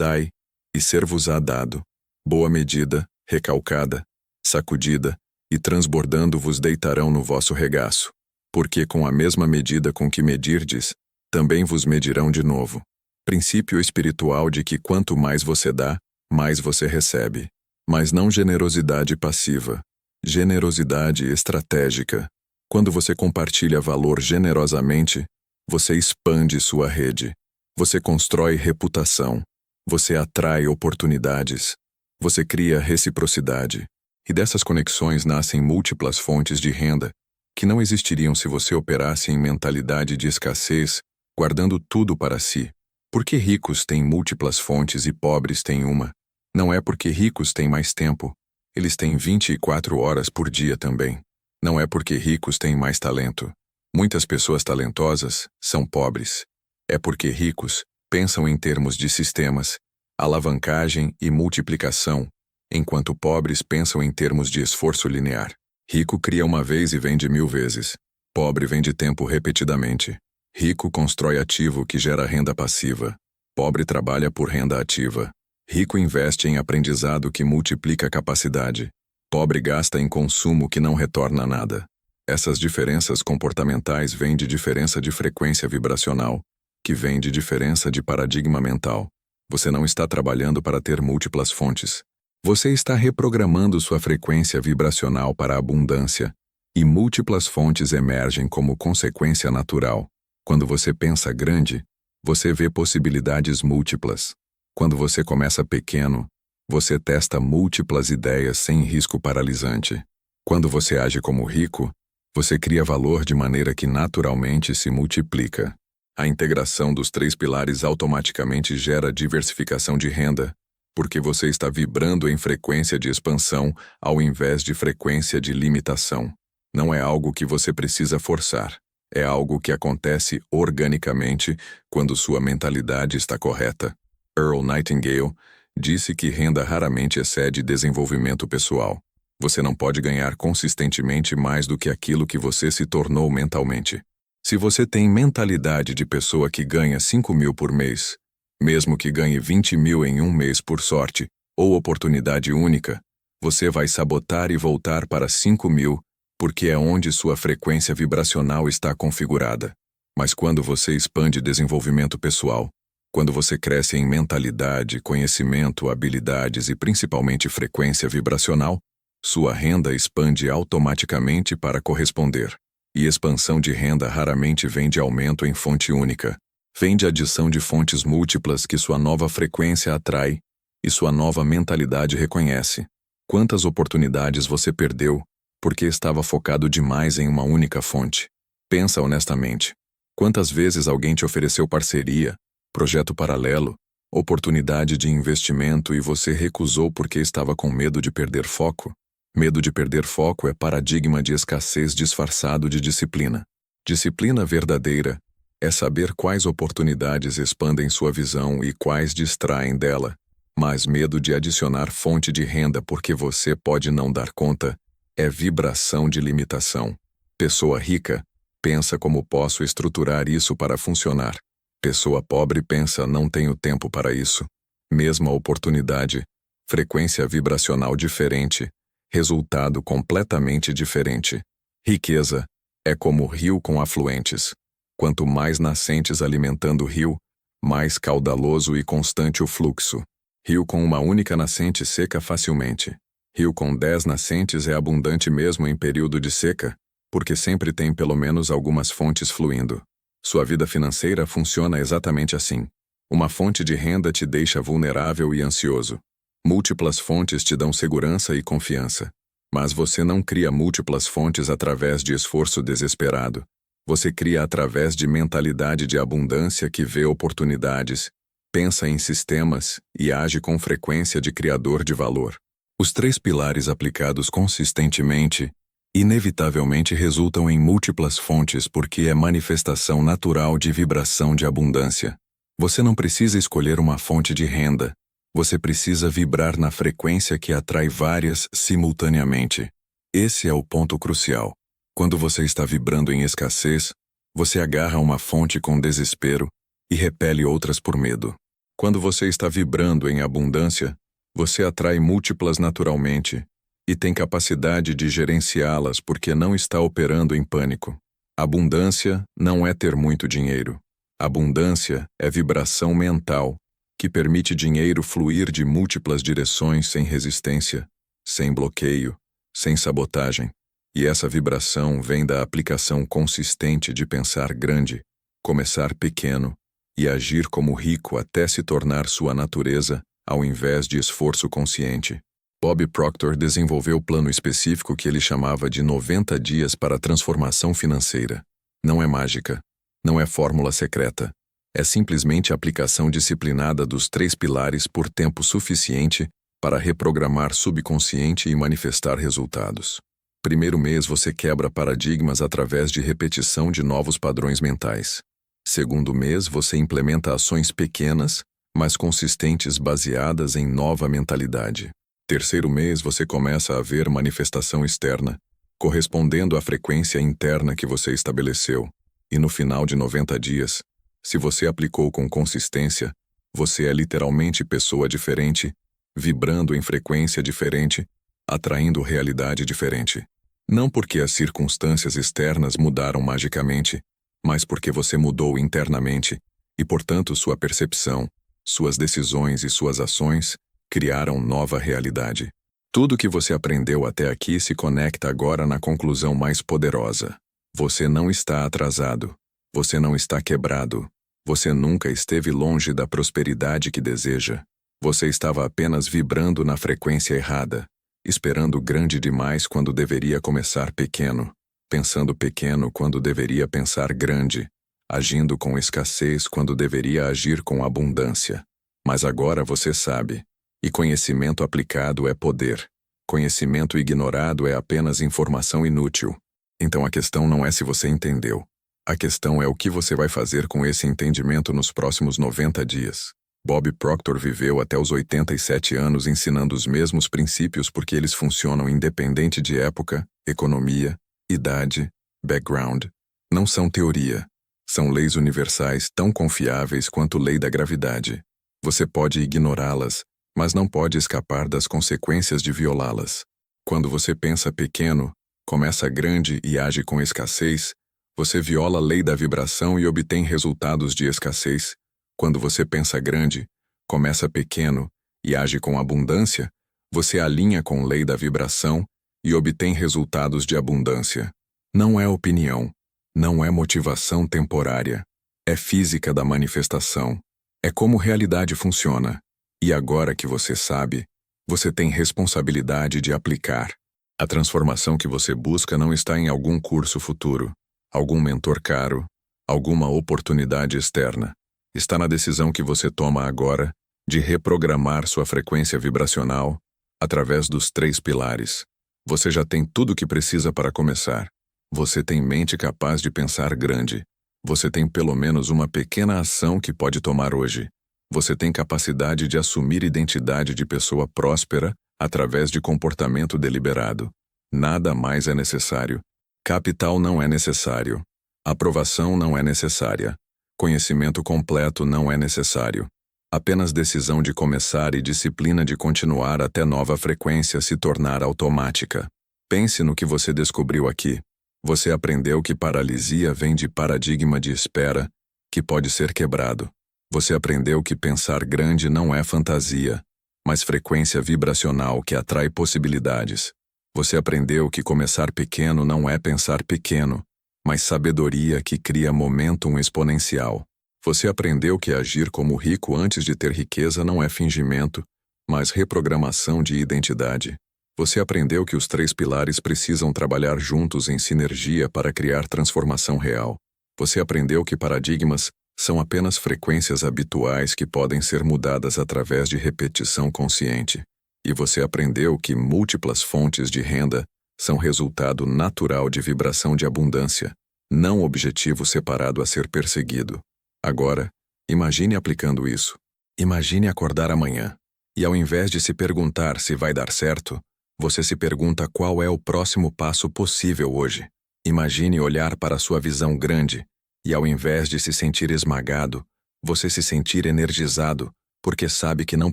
Dai, e ser-vos-á dado. Boa medida, recalcada, sacudida, e transbordando vos deitarão no vosso regaço. Porque com a mesma medida com que medirdes, também vos medirão de novo. Princípio espiritual de que quanto mais você dá, mais você recebe. Mas não generosidade passiva. Generosidade estratégica. Quando você compartilha valor generosamente, você expande sua rede. Você constrói reputação. Você atrai oportunidades. Você cria reciprocidade. E dessas conexões nascem múltiplas fontes de renda que não existiriam se você operasse em mentalidade de escassez, guardando tudo para si. Por que ricos têm múltiplas fontes e pobres têm uma? Não é porque ricos têm mais tempo. Eles têm 24 horas por dia também. Não é porque ricos têm mais talento. Muitas pessoas talentosas são pobres. É porque ricos pensam em termos de sistemas, alavancagem e multiplicação, enquanto pobres pensam em termos de esforço linear. Rico cria uma vez e vende 1000 vezes. Pobre vende tempo repetidamente. Rico constrói ativo que gera renda passiva. Pobre trabalha por renda ativa. Rico investe em aprendizado que multiplica capacidade. Pobre gasta em consumo que não retorna nada. Essas diferenças comportamentais vêm de diferença de frequência vibracional, que vem de diferença de paradigma mental. Você não está trabalhando para ter múltiplas fontes. Você está reprogramando sua frequência vibracional para a abundância, e múltiplas fontes emergem como consequência natural. Quando você pensa grande, você vê possibilidades múltiplas. Quando você começa pequeno, você testa múltiplas ideias sem risco paralisante. Quando você age como rico, você cria valor de maneira que naturalmente se multiplica. A integração dos 3 pilares automaticamente gera diversificação de renda, porque você está vibrando em frequência de expansão ao invés de frequência de limitação. Não é algo que você precisa forçar. É algo que acontece organicamente quando sua mentalidade está correta. Earl Nightingale disse que renda raramente excede desenvolvimento pessoal. Você não pode ganhar consistentemente mais do que aquilo que você se tornou mentalmente. Se você tem mentalidade de pessoa que ganha 5.000 por mês, mesmo que ganhe 20.000 em um mês por sorte ou oportunidade única, você vai sabotar e voltar para 5.000, porque é onde sua frequência vibracional está configurada. Mas quando você expande desenvolvimento pessoal, quando você cresce em mentalidade, conhecimento, habilidades e principalmente frequência vibracional, sua renda expande automaticamente para corresponder. E expansão de renda raramente vem de aumento em fonte única. Vem de adição de fontes múltiplas que sua nova frequência atrai e sua nova mentalidade reconhece. Quantas oportunidades você perdeu porque estava focado demais em uma única fonte? Pensa honestamente. Quantas vezes alguém te ofereceu parceria, projeto paralelo, oportunidade de investimento e você recusou porque estava com medo de perder foco? Medo de perder foco é paradigma de escassez disfarçado de disciplina. Disciplina verdadeira é saber quais oportunidades expandem sua visão e quais distraem dela. Mas medo de adicionar fonte de renda porque você pode não dar conta é vibração de limitação. Pessoa rica Pensa como posso estruturar isso para funcionar. Pessoa pobre pensa não tenho tempo para isso. Mesma oportunidade, frequência vibracional diferente, resultado completamente diferente. Riqueza é como rio com afluentes. Quanto mais nascentes alimentando o rio, mais caudaloso e constante o fluxo. Rio com uma única nascente seca facilmente. Rio com 10 nascentes é abundante mesmo em período de seca, porque sempre tem pelo menos algumas fontes fluindo. Sua vida financeira funciona exatamente assim. Uma fonte de renda te deixa vulnerável e ansioso. Múltiplas fontes te dão segurança e confiança. Mas você não cria múltiplas fontes através de esforço desesperado. Você cria através de mentalidade de abundância que vê oportunidades, pensa em sistemas e age com frequência de criador de valor. Os 3 pilares aplicados consistentemente, inevitavelmente resultam em múltiplas fontes porque é manifestação natural de vibração de abundância. Você não precisa escolher uma fonte de renda. Você precisa vibrar na frequência que atrai várias simultaneamente. Esse é o ponto crucial. Quando você está vibrando em escassez, você agarra uma fonte com desespero e repele outras por medo. Quando você está vibrando em abundância, você atrai múltiplas naturalmente e tem capacidade de gerenciá-las porque não está operando em pânico. Abundância não é ter muito dinheiro. Abundância é vibração mental, que permite dinheiro fluir de múltiplas direções sem resistência, sem bloqueio, sem sabotagem. E essa vibração vem da aplicação consistente de pensar grande, começar pequeno e agir como rico até se tornar sua natureza, ao invés de esforço consciente. Bob Proctor desenvolveu o plano específico que ele chamava de 90 dias para a transformação financeira. Não é mágica, não é fórmula secreta. É simplesmente a aplicação disciplinada dos 3 pilares por tempo suficiente para reprogramar subconsciente e manifestar resultados. Primeiro mês você quebra paradigmas através de repetição de novos padrões mentais. Segundo mês você implementa ações pequenas, mas consistentes baseadas em nova mentalidade. Terceiro mês você começa a ver manifestação externa, correspondendo à frequência interna que você estabeleceu. E no final de 90 dias, se você aplicou com consistência, você é literalmente pessoa diferente, vibrando em frequência diferente, atraindo realidade diferente. Não porque as circunstâncias externas mudaram magicamente, mas porque você mudou internamente, e portanto sua percepção, suas decisões e suas ações criaram nova realidade. Tudo que você aprendeu até aqui se conecta agora na conclusão mais poderosa. Você não está atrasado. Você não está quebrado. Você nunca esteve longe da prosperidade que deseja. Você estava apenas vibrando na frequência errada, esperando grande demais quando deveria começar pequeno, pensando pequeno quando deveria pensar grande, agindo com escassez quando deveria agir com abundância. Mas agora você sabe. E conhecimento aplicado é poder. Conhecimento ignorado é apenas informação inútil. Então a questão não é se você entendeu. A questão é o que você vai fazer com esse entendimento nos próximos 90 dias. Bob Proctor viveu até os 87 anos ensinando os mesmos princípios porque eles funcionam independente de época, economia, idade, background. Não são teoria. São leis universais tão confiáveis quanto a lei da gravidade. Você pode ignorá-las, mas não pode escapar das consequências de violá-las. Quando você pensa pequeno, começa grande e age com escassez, você viola a lei da vibração e obtém resultados de escassez. Quando você pensa grande, começa pequeno e age com abundância, você alinha com a lei da vibração e obtém resultados de abundância. Não é opinião, não é motivação temporária, é física da manifestação. É como realidade funciona. E agora que você sabe, você tem responsabilidade de aplicar. A transformação que você busca não está em algum curso futuro, algum mentor caro, alguma oportunidade externa. Está na decisão que você toma agora de reprogramar sua frequência vibracional através dos 3 pilares. Você já tem tudo o que precisa para começar. Você tem mente capaz de pensar grande. Você tem pelo menos uma pequena ação que pode tomar hoje. Você tem capacidade de assumir identidade de pessoa próspera através de comportamento deliberado. Nada mais é necessário. Capital não é necessário. Aprovação não é necessária. Conhecimento completo não é necessário. Apenas decisão de começar e disciplina de continuar até nova frequência se tornar automática. Pense no que você descobriu aqui. Você aprendeu que paralisia vem de paradigma de espera, que pode ser quebrado. Você aprendeu que pensar grande não é fantasia, mas frequência vibracional que atrai possibilidades. Você aprendeu que começar pequeno não é pensar pequeno, mas sabedoria que cria momentum exponencial. Você aprendeu que agir como rico antes de ter riqueza não é fingimento, mas reprogramação de identidade. Você aprendeu que os 3 pilares precisam trabalhar juntos em sinergia para criar transformação real. Você aprendeu que paradigmas são apenas frequências habituais que podem ser mudadas através de repetição consciente. E você aprendeu que múltiplas fontes de renda são resultado natural de vibração de abundância, não objetivo separado a ser perseguido. Agora, imagine aplicando isso. Imagine acordar amanhã, e ao invés de se perguntar se vai dar certo, você se pergunta qual é o próximo passo possível hoje. Imagine olhar para sua visão grande, e ao invés de se sentir esmagado, você se sentir energizado, porque sabe que não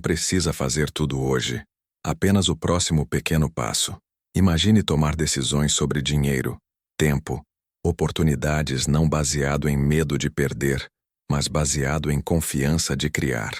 precisa fazer tudo hoje. Apenas o próximo pequeno passo. Imagine tomar decisões sobre dinheiro, tempo, oportunidades não baseado em medo de perder, mas baseado em confiança de criar.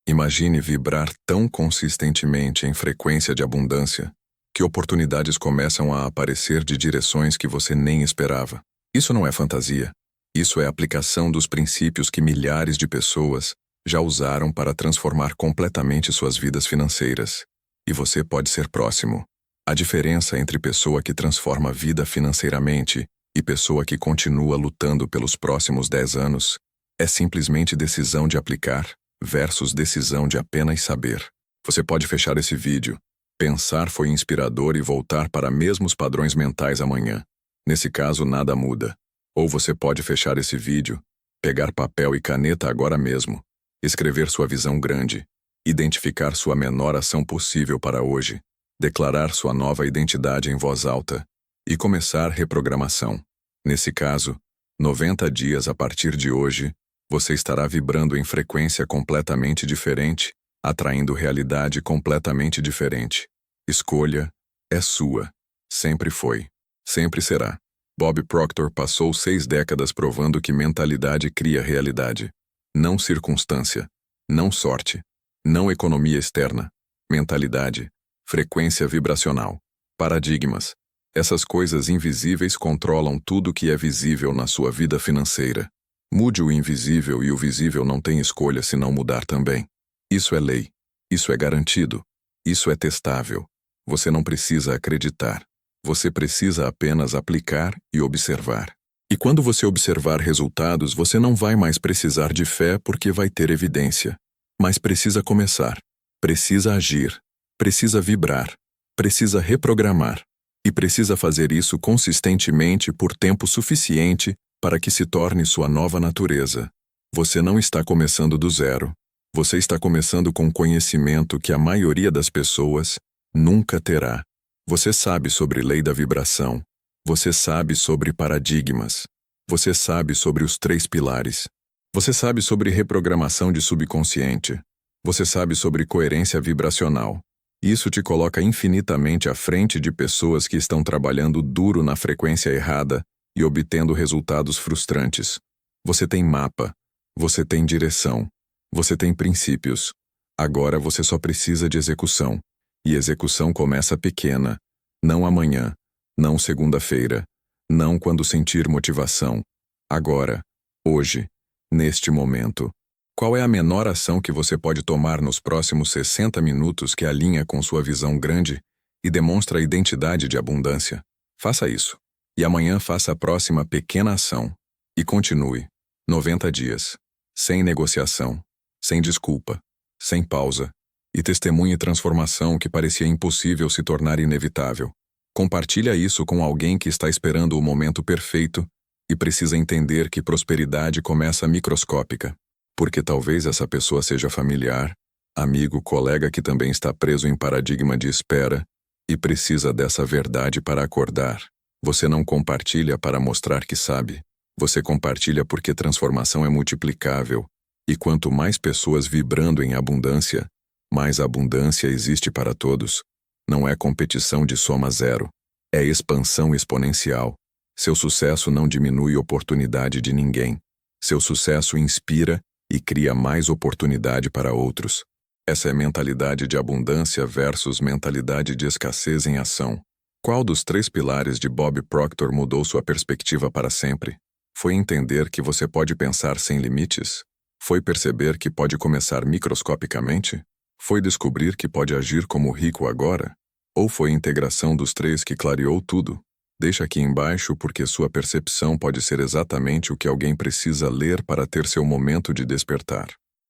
Imagine vibrar tão consistentemente em frequência de abundância que oportunidades começam a aparecer de direções que você nem esperava. Isso não é fantasia. Isso é aplicação dos princípios que milhares de pessoas já usaram para transformar completamente suas vidas financeiras. E você pode ser próximo. A diferença entre pessoa que transforma a vida financeiramente e pessoa que continua lutando pelos próximos 10 anos é simplesmente decisão de aplicar versus decisão de apenas saber. Você pode fechar esse vídeo, pensar foi inspirador e voltar para mesmos padrões mentais amanhã. Nesse caso, nada muda. Ou você pode fechar esse vídeo, pegar papel e caneta agora mesmo, escrever sua visão grande, identificar sua menor ação possível para hoje, declarar sua nova identidade em voz alta e começar reprogramação. Nesse caso, 90 dias a partir de hoje, você estará vibrando em frequência completamente diferente, atraindo realidade completamente diferente. Escolha é sua. Sempre foi. Sempre será. Bob Proctor passou 6 décadas provando que mentalidade cria realidade. Não circunstância. Não sorte. Não economia externa. Mentalidade. Frequência vibracional. Paradigmas. Essas coisas invisíveis controlam tudo que é visível na sua vida financeira. Mude o invisível e o visível não tem escolha se não mudar também. Isso é lei. Isso é garantido. Isso é testável. Você não precisa acreditar. Você precisa apenas aplicar e observar. E quando você observar resultados, você não vai mais precisar de fé porque vai ter evidência. Mas precisa começar. Precisa agir. Precisa vibrar. Precisa reprogramar. E precisa fazer isso consistentemente por tempo suficiente para que se torne sua nova natureza. Você não está começando do zero. Você está começando com conhecimento que a maioria das pessoas nunca terá. Você sabe sobre lei da vibração. Você sabe sobre paradigmas. Você sabe sobre os 3 pilares. Você sabe sobre reprogramação de subconsciente. Você sabe sobre coerência vibracional. Isso te coloca infinitamente à frente de pessoas que estão trabalhando duro na frequência errada e obtendo resultados frustrantes. Você tem mapa. Você tem direção. Você tem princípios. Agora você só precisa de execução. E execução começa pequena. Não amanhã. Não segunda-feira. Não quando sentir motivação. Agora. Hoje. Neste momento. Qual é a menor ação que você pode tomar nos próximos 60 minutos que alinha com sua visão grande e demonstra a identidade de abundância? Faça isso. E amanhã faça a próxima pequena ação. E continue. 90 dias. Sem negociação. Sem desculpa. Sem pausa. E testemunhe transformação que parecia impossível se tornar inevitável. Compartilha isso com alguém que está esperando o momento perfeito e precisa entender que prosperidade começa microscópica. Porque talvez essa pessoa seja familiar, amigo, colega que também está preso em paradigma de espera e precisa dessa verdade para acordar. Você não compartilha para mostrar que sabe. Você compartilha porque transformação é multiplicável, e quanto mais pessoas vibrando em abundância, mais abundância existe para todos. Não é competição de soma zero, é expansão exponencial. Seu sucesso não diminui oportunidade de ninguém. Seu sucesso inspira e cria mais oportunidade para outros. Essa é mentalidade de abundância versus mentalidade de escassez em ação. Qual dos 3 pilares de Bob Proctor mudou sua perspectiva para sempre? Foi entender que você pode pensar sem limites? Foi perceber que pode começar microscopicamente? Foi descobrir que pode agir como rico agora? Ou foi a integração dos 3 que clareou tudo? Deixa aqui embaixo porque sua percepção pode ser exatamente o que alguém precisa ler para ter seu momento de despertar.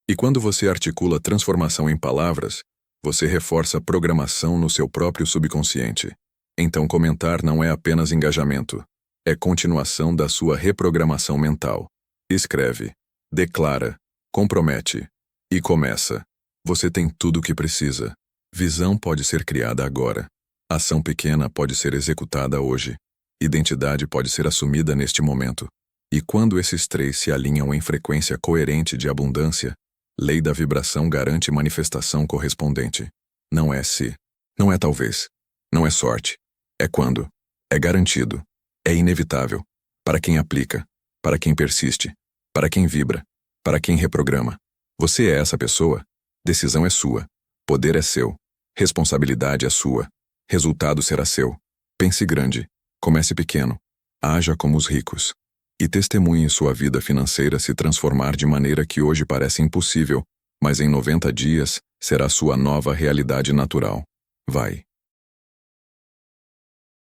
E quando você articula transformação em palavras, você reforça programação no seu próprio subconsciente. Então comentar não é apenas engajamento, é continuação da sua reprogramação mental. Escreve, declara, compromete e começa. Você tem tudo o que precisa. Visão pode ser criada agora. Ação pequena pode ser executada hoje. Identidade pode ser assumida neste momento. E quando esses 3 se alinham em frequência coerente de abundância, lei da vibração garante manifestação correspondente. Não é se, não é talvez, não é sorte. É quando. É garantido. É inevitável. Para quem aplica, para quem persiste, para quem vibra, para quem reprograma. Você é essa pessoa? Decisão é sua. Poder é seu. Responsabilidade é sua. Resultado será seu. Pense grande. Comece pequeno. Haja como os ricos. E testemunhe sua vida financeira se transformar de maneira que hoje parece impossível, mas em 90 dias será sua nova realidade natural. Vai.